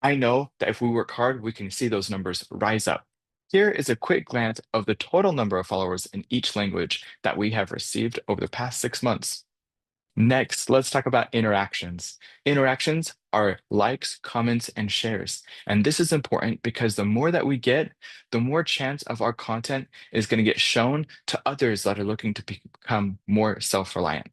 I know that if we work hard, we can see those numbers rise up. Here is a quick glance of the total number of followers in each language that we have received over the past 6 months. Next, let's talk about interactions. Interactions are likes, comments, and shares. And this is important because the more that we get, the more chance of our content is going to get shown to others that are looking to become more self-reliant.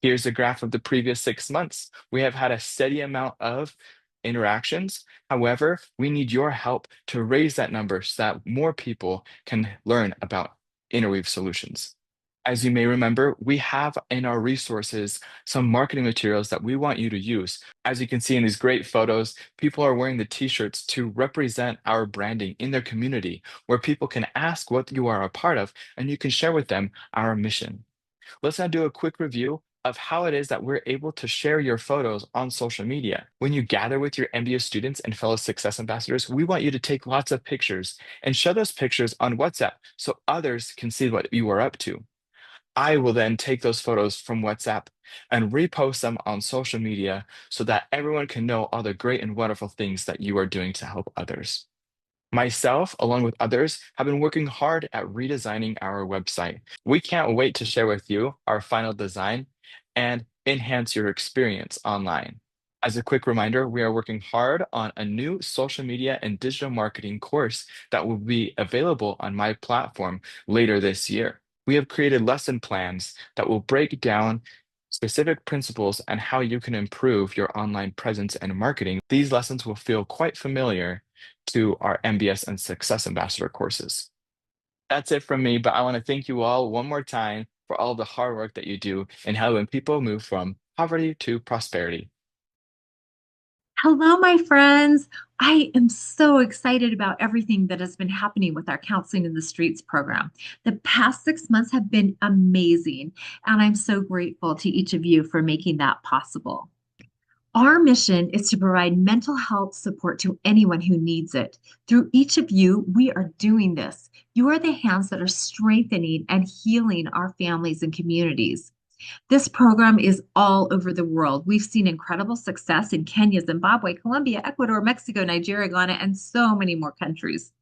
Here's a graph of the previous 6 months. We have had a steady amount of interactions. However, we need your help to raise that number so that more people can learn about Interweave solutions. As you may remember, we have in our resources some marketing materials that we want you to use. As you can see in these great photos, people are wearing the t-shirts to represent our branding in their community, where people can ask what you are a part of, and you can share with them our mission. Let's now do a quick review of how it is that we're able to share your photos on social media. When you gather with your MBA students and fellow success ambassadors, we want you to take lots of pictures and share those pictures on WhatsApp so others can see what you are up to. I will then take those photos from WhatsApp and repost them on social media so that everyone can know all the great and wonderful things that you are doing to help others. Myself, along with others, have been working hard at redesigning our website. We can't wait to share with you our final design and enhance your experience online. As a quick reminder, we are working hard on a new social media and digital marketing course that will be available on my platform later this year. We have created lesson plans that will break down specific principles and how you can improve your online presence and marketing. These lessons will feel quite familiar to our MBS and Success Ambassador courses. That's it from me, but I want to thank you all one more time for all the hard work that you do in helping people move from poverty to prosperity. Hello, my friends. I am so excited about everything that has been happening with our Counseling in the Streets program. The past 6 months have been amazing, and I'm so grateful to each of you for making that possible. Our mission is to provide mental health support to anyone who needs it. Through each of you, we are doing this. You are the hands that are strengthening and healing our families and communities. This program is all over the world. We've seen incredible success in Kenya, Zimbabwe, Colombia, Ecuador, Mexico, Nigeria, Ghana, and so many more countries.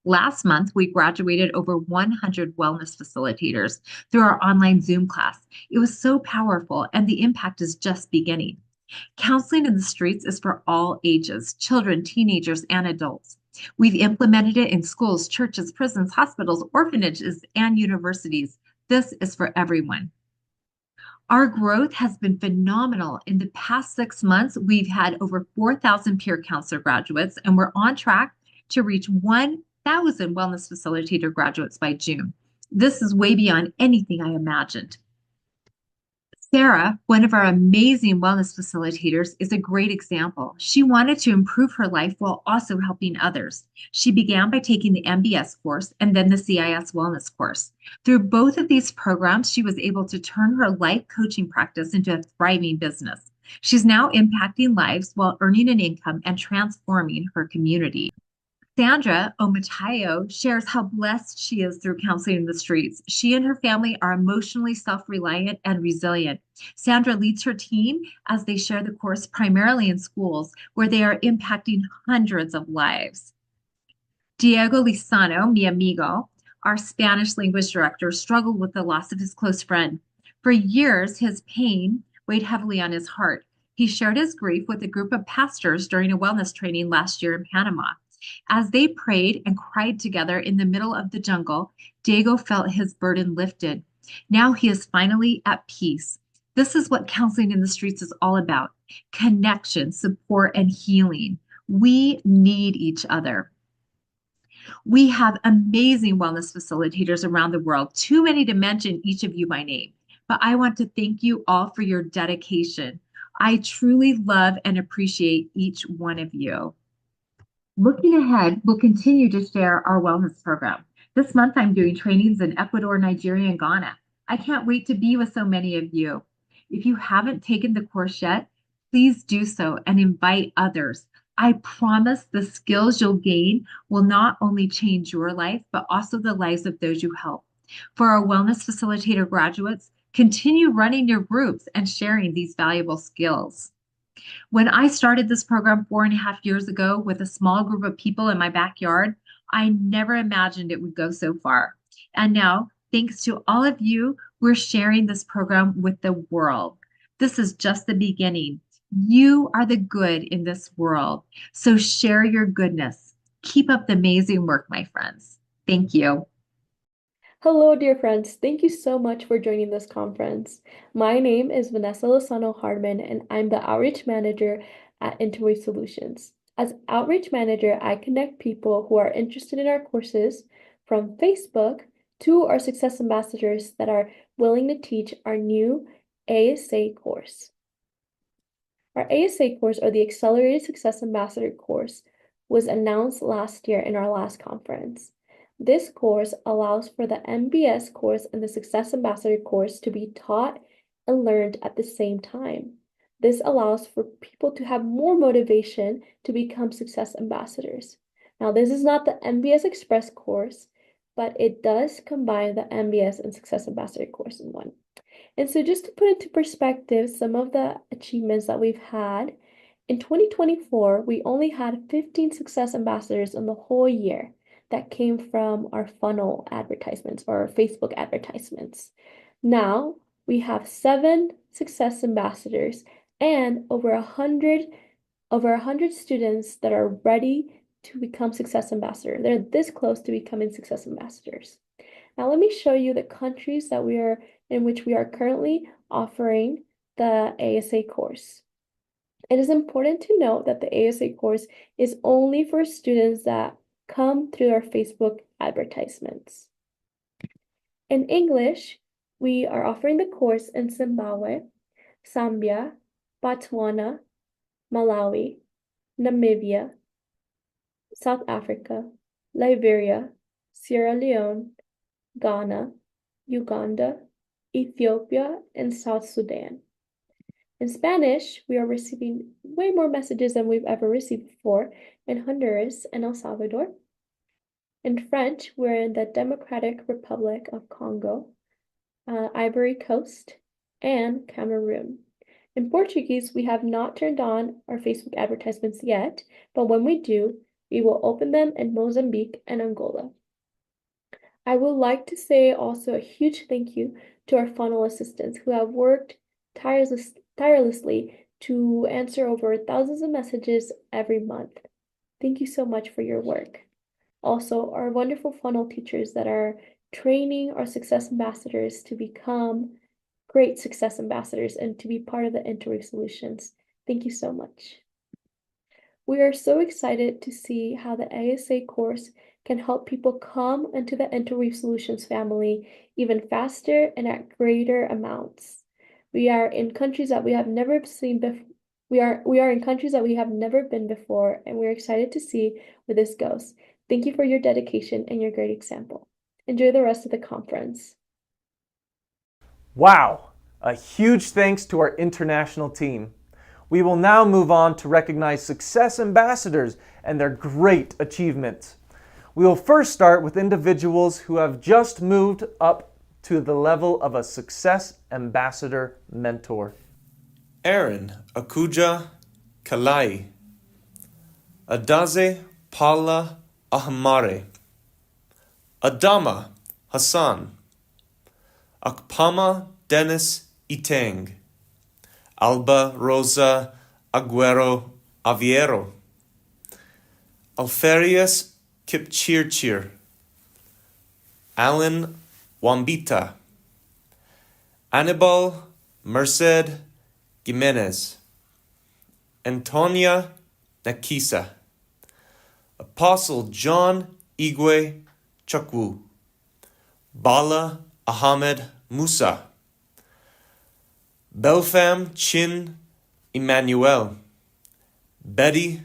Last month, we graduated over 100 wellness facilitators through our online Zoom class. It was so powerful, and the impact is just beginning. Counseling in the Streets is for all ages, children, teenagers, and adults. We've implemented it in schools, churches, prisons, hospitals, orphanages, and universities. This is for everyone. Our growth has been phenomenal. In the past 6 months, we've had over 4,000 peer counselor graduates, and we're on track to reach 1,000 wellness facilitator graduates by June. This is way beyond anything I imagined. Sarah, one of our amazing wellness facilitators, is a great example. She wanted to improve her life while also helping others. She began by taking the MBS course and then the CIS wellness course. Through both of these programs, she was able to turn her life coaching practice into a thriving business. She's now impacting lives while earning an income and transforming her community. Sandra Omatayo shares how blessed she is through Counseling in the Streets. She and her family are emotionally self-reliant and resilient. Sandra leads her team as they share the course primarily in schools where they are impacting hundreds of lives. Diego Lizano, mi amigo, our Spanish language director, struggled with the loss of his close friend. For years, his pain weighed heavily on his heart. He shared his grief with a group of pastors during a wellness training last year in Panama. As they prayed and cried together in the middle of the jungle, Diego felt his burden lifted. Now he is finally at peace. This is what Counseling in the Streets is all about: connection, support, and healing. We need each other. We have amazing wellness facilitators around the world, too many to mention each of you by name. But I want to thank you all for your dedication. I truly love and appreciate each one of you. Looking ahead, we'll continue to share our wellness program. This month, I'm doing trainings in Ecuador, Nigeria, and Ghana. I can't wait to be with so many of you. If you haven't taken the course yet, please do so and invite others. I promise the skills you'll gain will not only change your life, but also the lives of those you help. For our wellness facilitator graduates, continue running your groups and sharing these valuable skills. When I started this program 4.5 years ago with a small group of people in my backyard, I never imagined it would go so far. And now, thanks to all of you, we're sharing this program with the world. This is just the beginning. You are the good in this world. So share your goodness. Keep up the amazing work, my friends. Thank you. Hello, dear friends. Thank you so much for joining this conference. My name is Vanessa Lozano Hardman, and I'm the Outreach Manager at Interweave Solutions. As Outreach Manager, I connect people who are interested in our courses from Facebook to our Success Ambassadors that are willing to teach our new ASA course. Our ASA course, or the Accelerated Success Ambassador course, was announced last year in our last conference. This course allows for the MBS course and the Success Ambassador course to be taught and learned at the same time. This allows for people to have more motivation to become Success Ambassadors. Now, this is not the MBS Express course, but it does combine the MBS and Success Ambassador course in one. And so just to put into perspective some of the achievements that we've had, in 2024, we only had 15 Success Ambassadors in the whole year that came from our funnel advertisements or our Facebook advertisements. Now we have 7 Success Ambassadors and over 100 students that are ready to become Success Ambassador. They're this close to becoming Success Ambassadors. Now let me show you the countries that in which we are currently offering the ASA course. It is important to note that the ASA course is only for students that come through our Facebook advertisements. In English, we are offering the course in Zimbabwe, Zambia, Botswana, Malawi, Namibia, South Africa, Liberia, Sierra Leone, Ghana, Uganda, Ethiopia, and South Sudan. In Spanish, we are receiving way more messages than we've ever received before in Honduras and El Salvador. In French, we're in the Democratic Republic of Congo, Ivory Coast, and Cameroon. In Portuguese, we have not turned on our Facebook advertisements yet, but when we do, we will open them in Mozambique and Angola. I would like to say also a huge thank you to our funnel assistants who have worked tirelessly to answer over thousands of messages every month. Thank you so much for your work. Also, our wonderful funnel teachers that are training our Success Ambassadors to become great Success Ambassadors and to be part of the Interweave Solutions. Thank you so much. We are so excited to see how the ASA course can help people come into the Interweave Solutions family even faster and at greater amounts. We are in countries that we have never seen before. We are in countries that we have never been before, and we're excited to see where this goes. Thank you for your dedication and your great example. Enjoy the rest of the conference. Wow! A huge thanks to our international team. We will now move on to recognize Success Ambassadors and their great achievements. We will first start with individuals who have just moved up to the level of a Success Ambassador mentor. Aaron Akuja Kalai, Adaze Paula Ahmare, Adama Hassan, Akpama Dennis Iteng, Alba Rosa Aguero Aviero, Alfarius Kipchirchir, Alan Wambita, Anibal Merced Jimenez, Antonia Nakisa, Apostle John Igwe Chakwu, Bala Ahmed Musa, Belfam Chin Emmanuel, Betty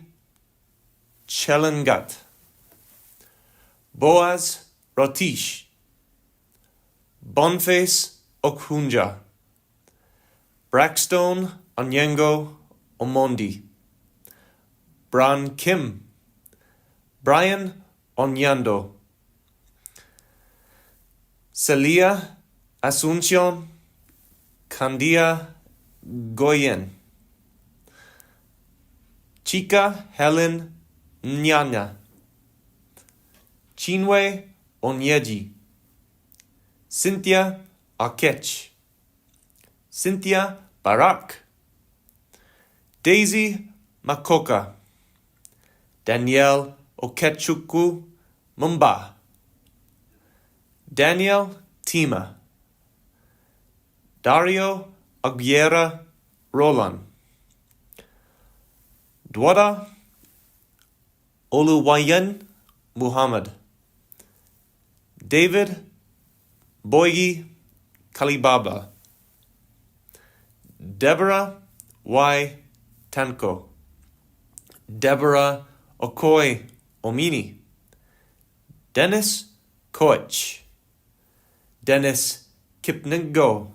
Chelangat, Boaz Rotish, Boniface Okunja, Braxton Onyengo Omondi, Bran Kim, Brian Onyando, Celia Asuncion Candia Goyen, Chica Helen Nyanya, Chinwe Onyeji, Cynthia Akech, Cynthia Barak, Daisy Makoka, Danielle Okechukwu Mumba, Daniel Tima, Dario Aguilera Roland, Dwada Oluwayen Muhammad, David Boygi Kalibaba, Deborah Y. Tanko, Deborah Okoye Omini, Dennis Koich, Dennis Kipningo,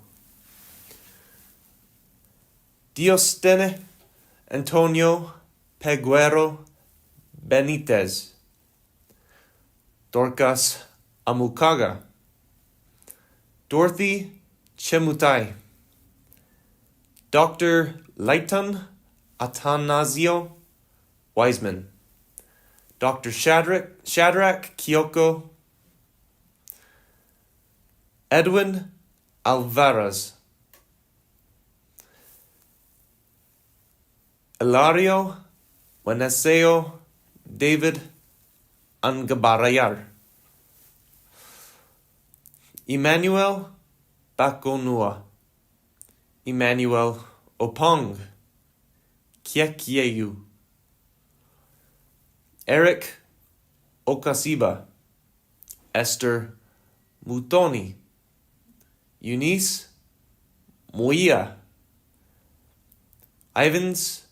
Diostene Antonio Peguero Benitez, Dorcas Amukaga, Dorothy Chemutai, Dr. Leighton Atanasio Wiseman, Dr. Shadrach Kyoko, Edwin Alvarez, Ilario Weneseo David Angabarayar, Emmanuel Bakonua, Emmanuel Opong, Kiekieu, Eric Okasiba, Esther Mutoni, Eunice Muia, Ivans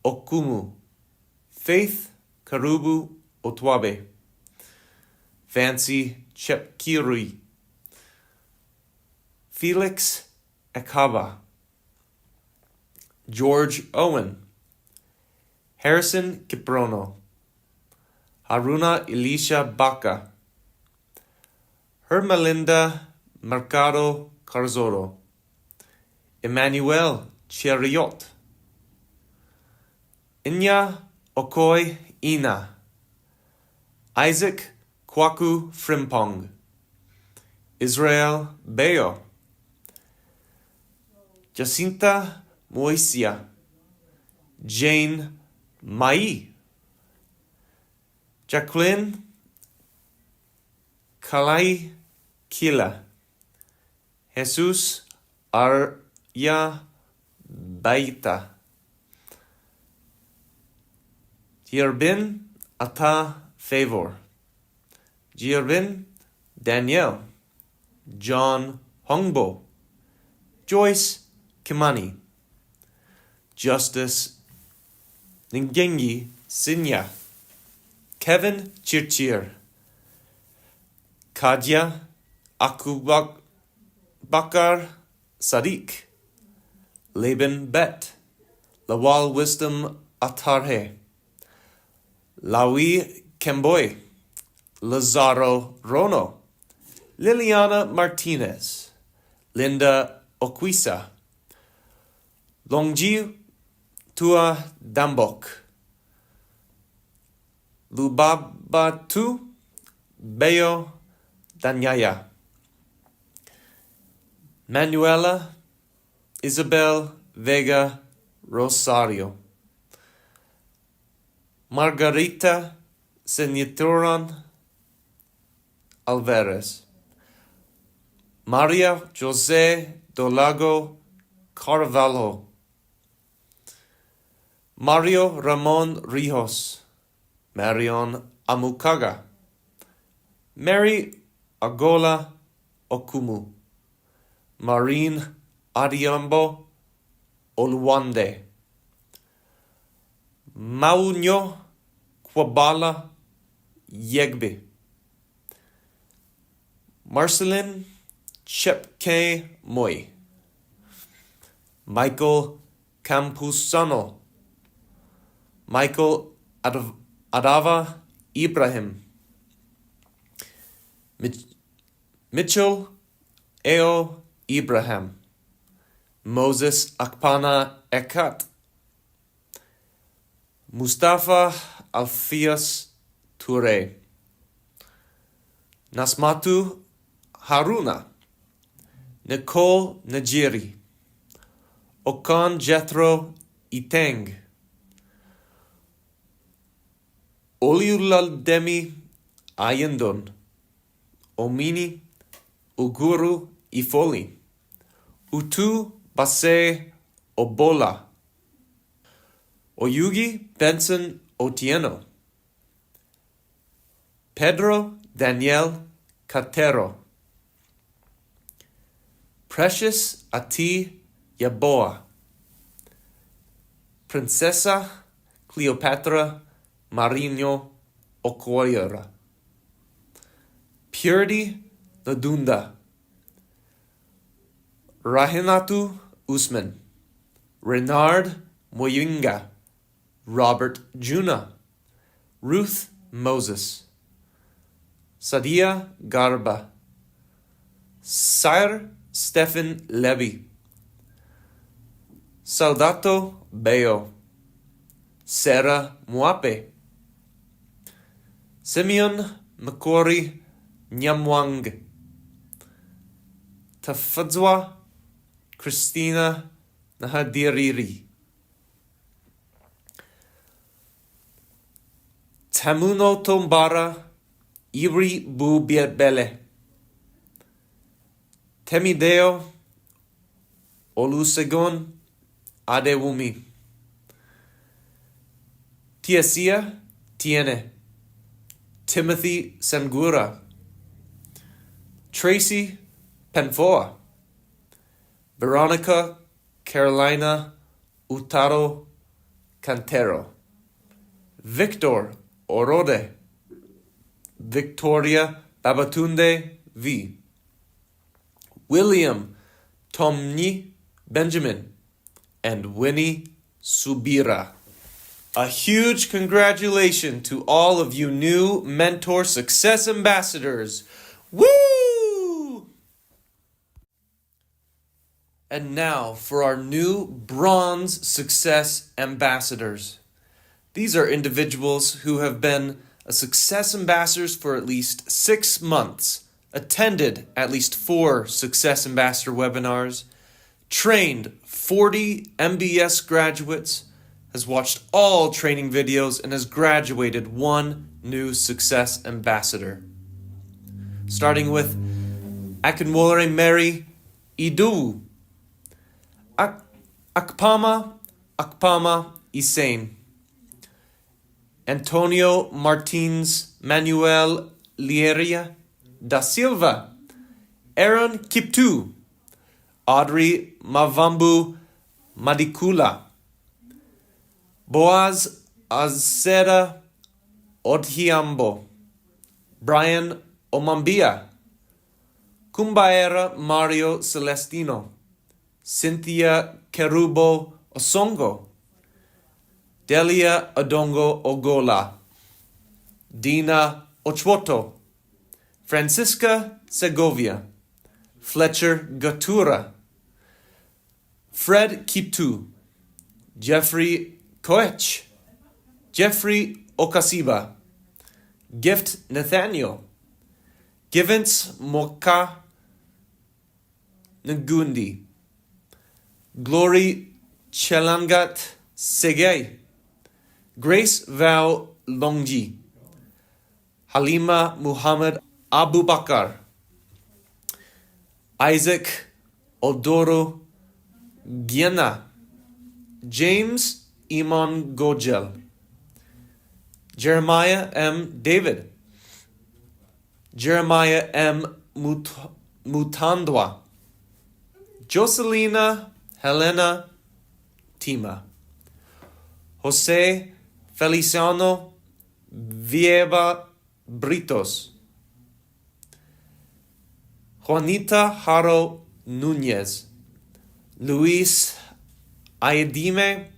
Okumu, Faith Karubu Otwabe, Fancy Chepkirui, Felix Akaba, George Owen, Harrison Kiprono, Haruna Elisha Baca, Hermelinda Mercado Carzoro, Emmanuel Cheriot, Inya Okoy Ina, Isaac Kwaku Frimpong, Israel Bayo, Jacinta Moisia, Jane Mai, Jacqueline Kalai Kila, Jesus Arya Baita, Jirbin Ata Favor, Jirbin Danielle, John Hongbo, Joyce Kimani, Justice Ngengi Sinya, Kevin Chirchir, Kadia Akubakar Sadiq, Laban Bet, Lawal Wisdom Atarhe, Lawi Kemboy, Lazaro Rono, Liliana Martinez, Linda Oquisa, Longji Tua Dambok, Lubabatu Bayo Danyaya, Manuela Isabel Vega Rosario, Margarita Senitoran Alvarez, Maria Jose Dolago Carvalho, Mario Ramon Rijos, Marion Amukaga, Mary Agola Okumu, Marine Adiambo Oluwande, Maunyo Kwabala Yegbe, Marcelin Chepke Moy, Michael Campusano, Michael Adava Ibrahim, Mitchell Eo Ibrahim, Moses Akpana Ekat, Mustafa Alfias Toure, Nasmatu Haruna, Nicole Najiri, Okan Jethro Iteng, Olulademi Ayendon, Omini Uguru Ifoli, Utu Base Obola, Oyugi Benson Otieno, Pedro Daniel Catero, Precious Ati Yaboa, Princesa Cleopatra Marino Okoyera, Purity Ladunda, Rahinatu Usman, Renard Moyinga, Robert Juna, Ruth Moses, Sadia Garba, Sire Stephen Levy, Saldato Beo, Sarah Muape, Simeon Makori Nyamwang, Tafadzwa Christina Nahadiriri, Tamuno Tombara Iri Bubiebele, Temideo Olusegun Adewumi, Tiesia Tiene, Timothy Sengura, Tracy Penfoa, Veronica Carolina Utaro Cantero, Victor Orode, Victoria Babatunde V, William Tomni Benjamin, and Winnie Subira. A huge congratulations to all of you new Mentor Success Ambassadors. Woo! And now for our new Bronze Success Ambassadors. These are individuals who have been a Success Ambassadors for at least 6 months, attended at least 4 Success Ambassador webinars, trained 40 MBS graduates, has watched all training videos, and has graduated 1 new Success Ambassador. Starting with Akinwolere Mary Idu, Akpama Isain, Antonio Martins Manuel Lieria da Silva, Aaron Kiptu, Audrey Mavambu Madikula, Boaz Azera Odhiambo, Brian Omambia, Kumbaera Mario Celestino, Cynthia Kerubo Osongo, Delia Odongo Ogola, Dina Ochwoto, Francisca Segovia, Fletcher Gatura, Fred Kiptu, Jeffrey Koech, Jeffrey Okasiba, Gift Nathaniel, Givens Moka Ngundi, Glory Chelangat Segei, Grace Val Longji, Halima Muhammad Abubakar, Isaac Odoro Giena, James Iman Gojel, Jeremiah M. David, Jeremiah M. Mutandwa, Jocelina Helena Tima, Jose Feliciano Vieva Britos, Juanita Haro Nunez, Luis Aedime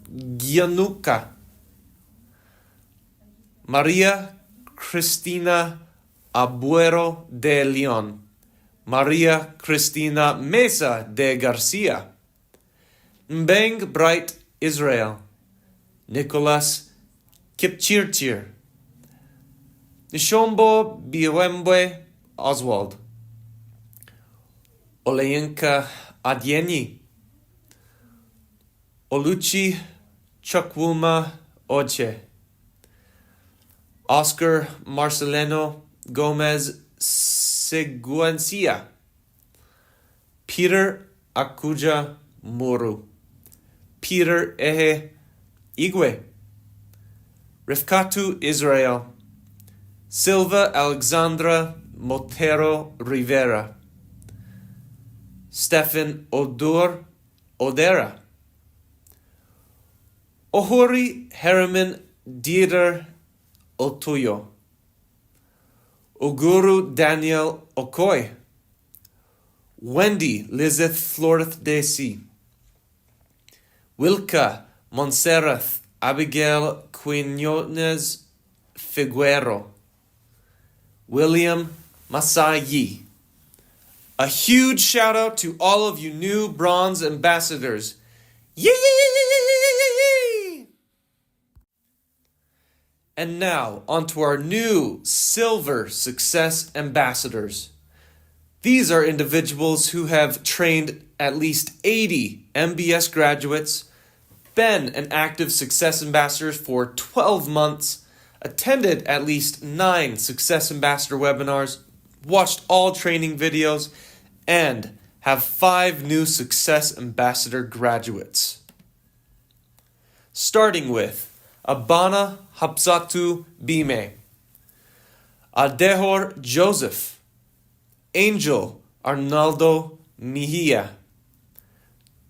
Gianuca, Maria Cristina Abuero de Leon, Maria Cristina Mesa de Garcia, Mbeng Bright Israel, Nicholas Kipchirchir, Nishombo Biwembe Oswald, Oleinka Adyenyi, Oluchi Chukwuma Oche, Oscar Marcelino Gomez Seguencia, Peter Akuja Muru, Peter Ehe Igwe, Rifkatu Israel, Silva Alexandra Motero Rivera, Stefan Odera, Ohuri Herman Dieter Otuyo, Oguru Daniel Okoy, Wendy Lizeth Florith Desi, Wilka Monserrat Abigail Quinones Figuero, William Masayi. A huge shout out to all of you new bronze ambassadors. Yay! And now, onto our new silver success ambassadors. These are individuals who have trained at least 80 MBS graduates, been an active success ambassador for 12 months, attended at least 9 success ambassador webinars, watched all training videos, and have 5 new success ambassador graduates. Starting with Abana Hapsatu Bime, Adehor Joseph, Angel Arnaldo Mejia,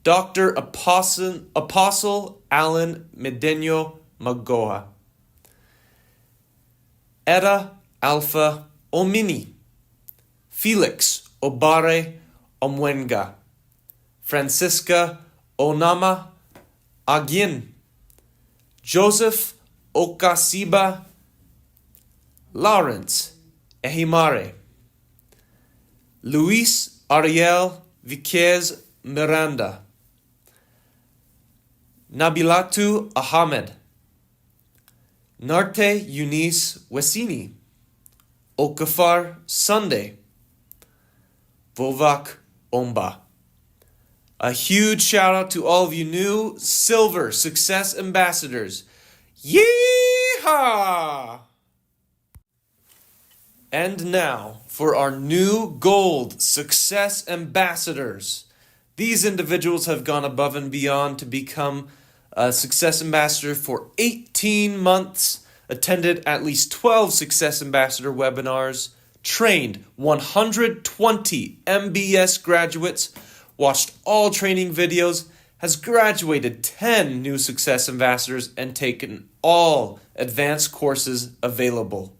Dr. Apostle Alan Medeno Magoa, Eda Alpha Omini, Felix Obare Omwenga, Francisca Onama Agin, Joseph Okasiba, Lawrence Ehimare, Luis Ariel Viquez Miranda, Nabilatu Ahmed, Narte Eunice Wesini, Okafar Sunday, Vovak Omba. A huge shout out to all of you new silver success ambassadors. Yeehaw! And now for our new gold success ambassadors. These individuals have gone above and beyond to become a success ambassador for 18 months, attended at least 12 success ambassador webinars, trained 120 MBS graduates, watched all training videos, has graduated 10 new success ambassadors, and taken all advanced courses available.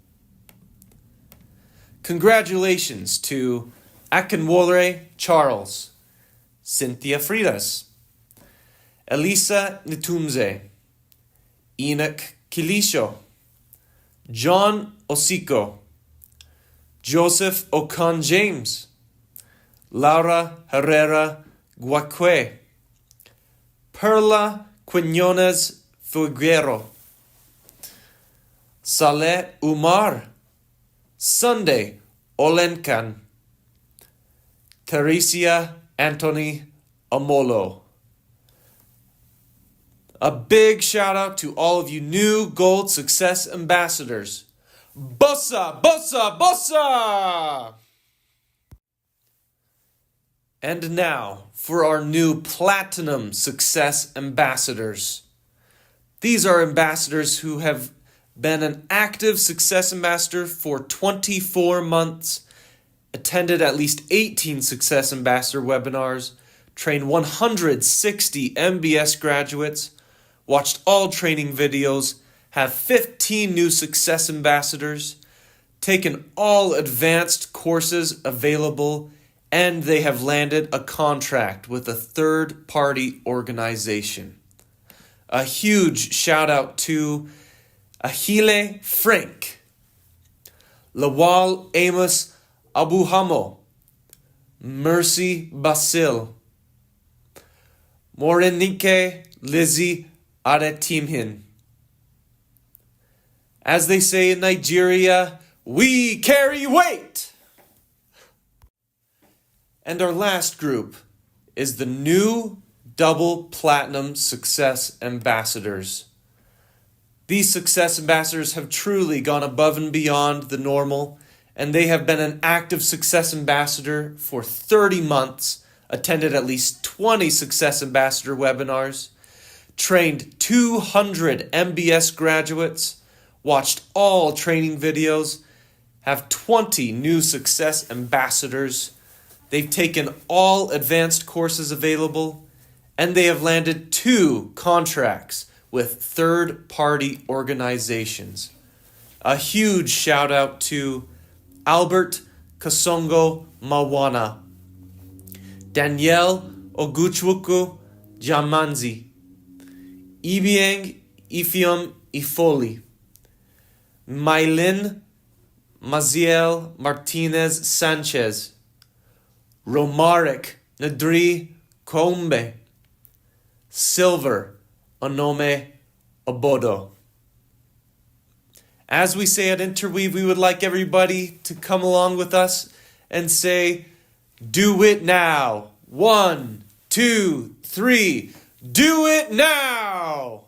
Congratulations to Akinwolre Charles, Cynthia Fridas, Elisa Nitumze, Enoch Kilisho, John Osiko, Joseph Okan James, Laura Herrera Guaque, Perla Quinones Figuero, Saleh Umar, Sunday Olenkan, Teresia Anthony Amolo. A big shout out to all of you new Gold Success Ambassadors. Bossa, bossa, bossa! And now for our new Platinum Success Ambassadors. These are ambassadors who have been an active Success Ambassador for 24 months, attended at least 18 Success Ambassador webinars, trained 160 MBS graduates, watched all training videos, have 15 new Success Ambassadors, taken all advanced courses available, and they have landed a contract with a third-party organization. A huge shout out to Ahile Frank, Lawal Amos Abuhamo, Mercy Basil, Morenike Lizzie Aretimhin. As they say in Nigeria, We carry weight! And our last group is the new double platinum success ambassadors. These success ambassadors have truly gone above and beyond the normal, and they have been an active success ambassador for 30 months, attended at least 20 success ambassador webinars, trained 200 MBS graduates, watched all training videos, have 20 new success ambassadors. They've taken all advanced courses available, and they have landed 2 contracts with third-party organizations. A huge shout out to Albert Kasongo Mawana, Danielle Oguchwuku Jamanzi, Ibieng Ifium Ifoli, Maylin Maziel Martinez Sanchez, Romaric Nadri Kombe, Silver Onome Obodo. As we say at Interweave, we would like everybody to come along with us and say, do it now. 1, 2, 3, do it now!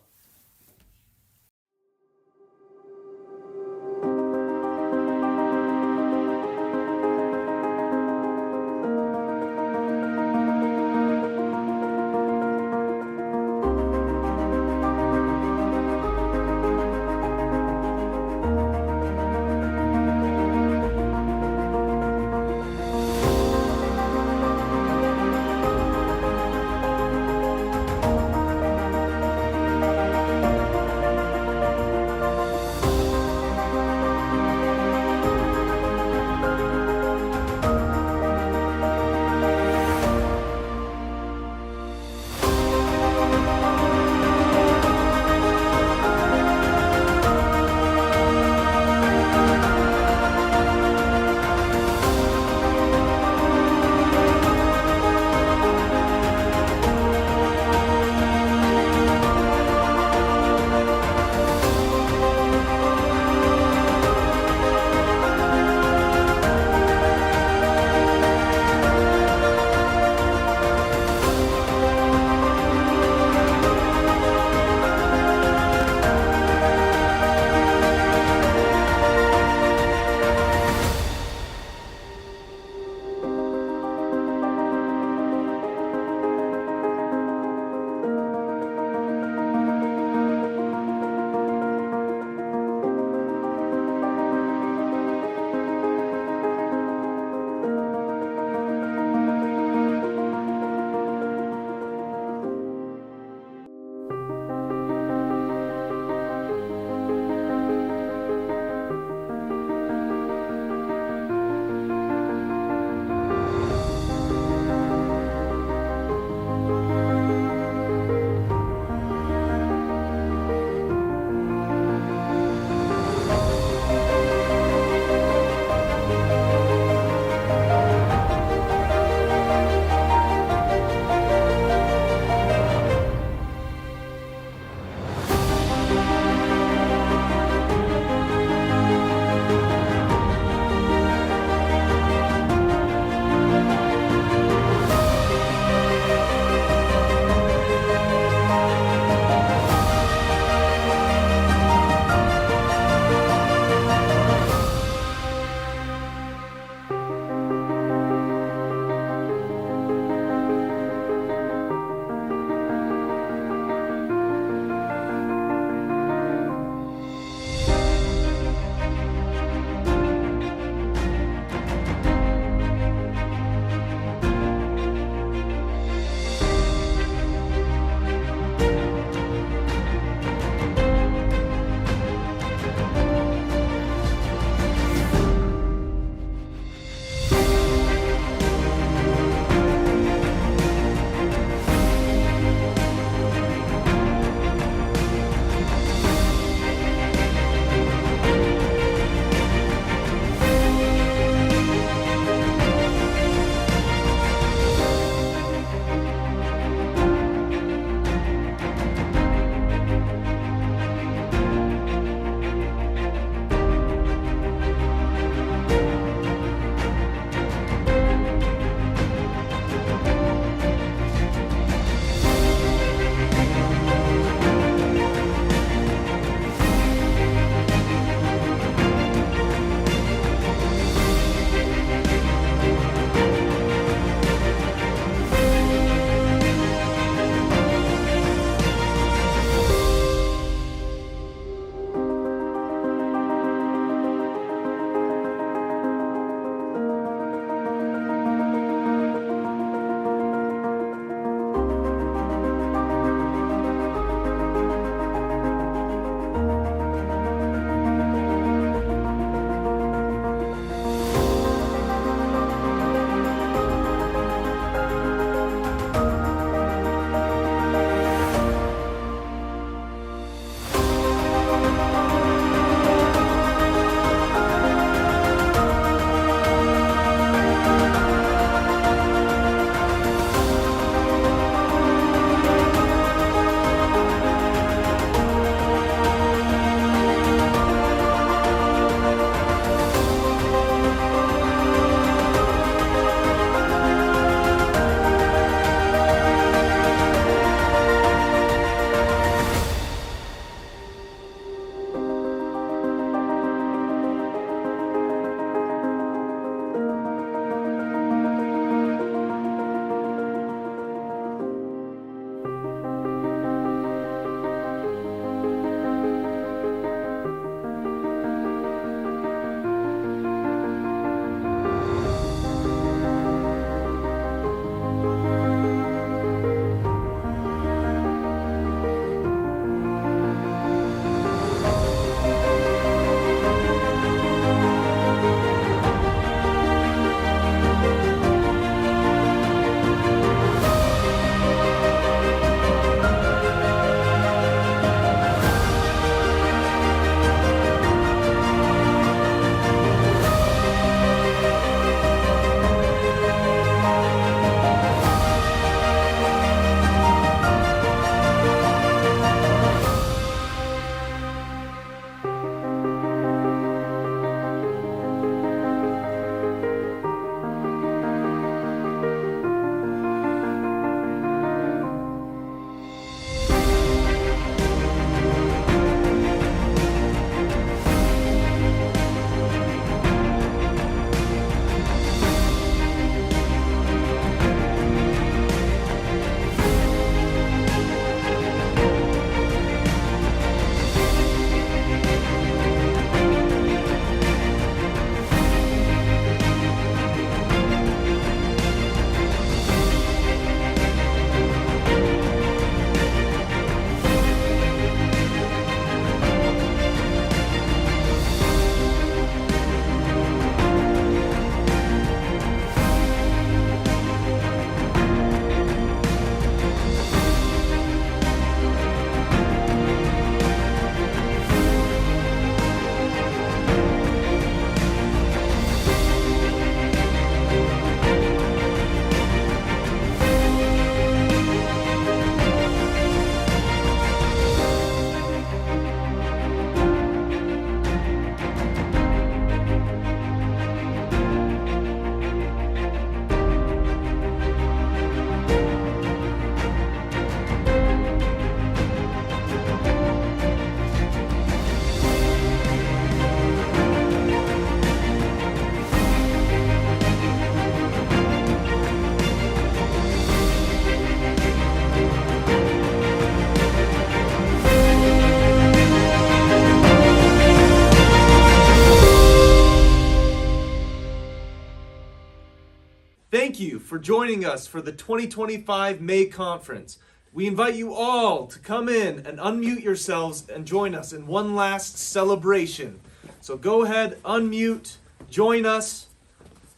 for joining us for the 2025 May Conference. We invite you all to come in and unmute yourselves and join us in one last celebration. So go ahead, unmute, join us,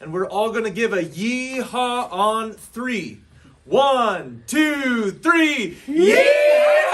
and we're all going to give a yee-haw on 3. 1, 2, 3, yee-haw!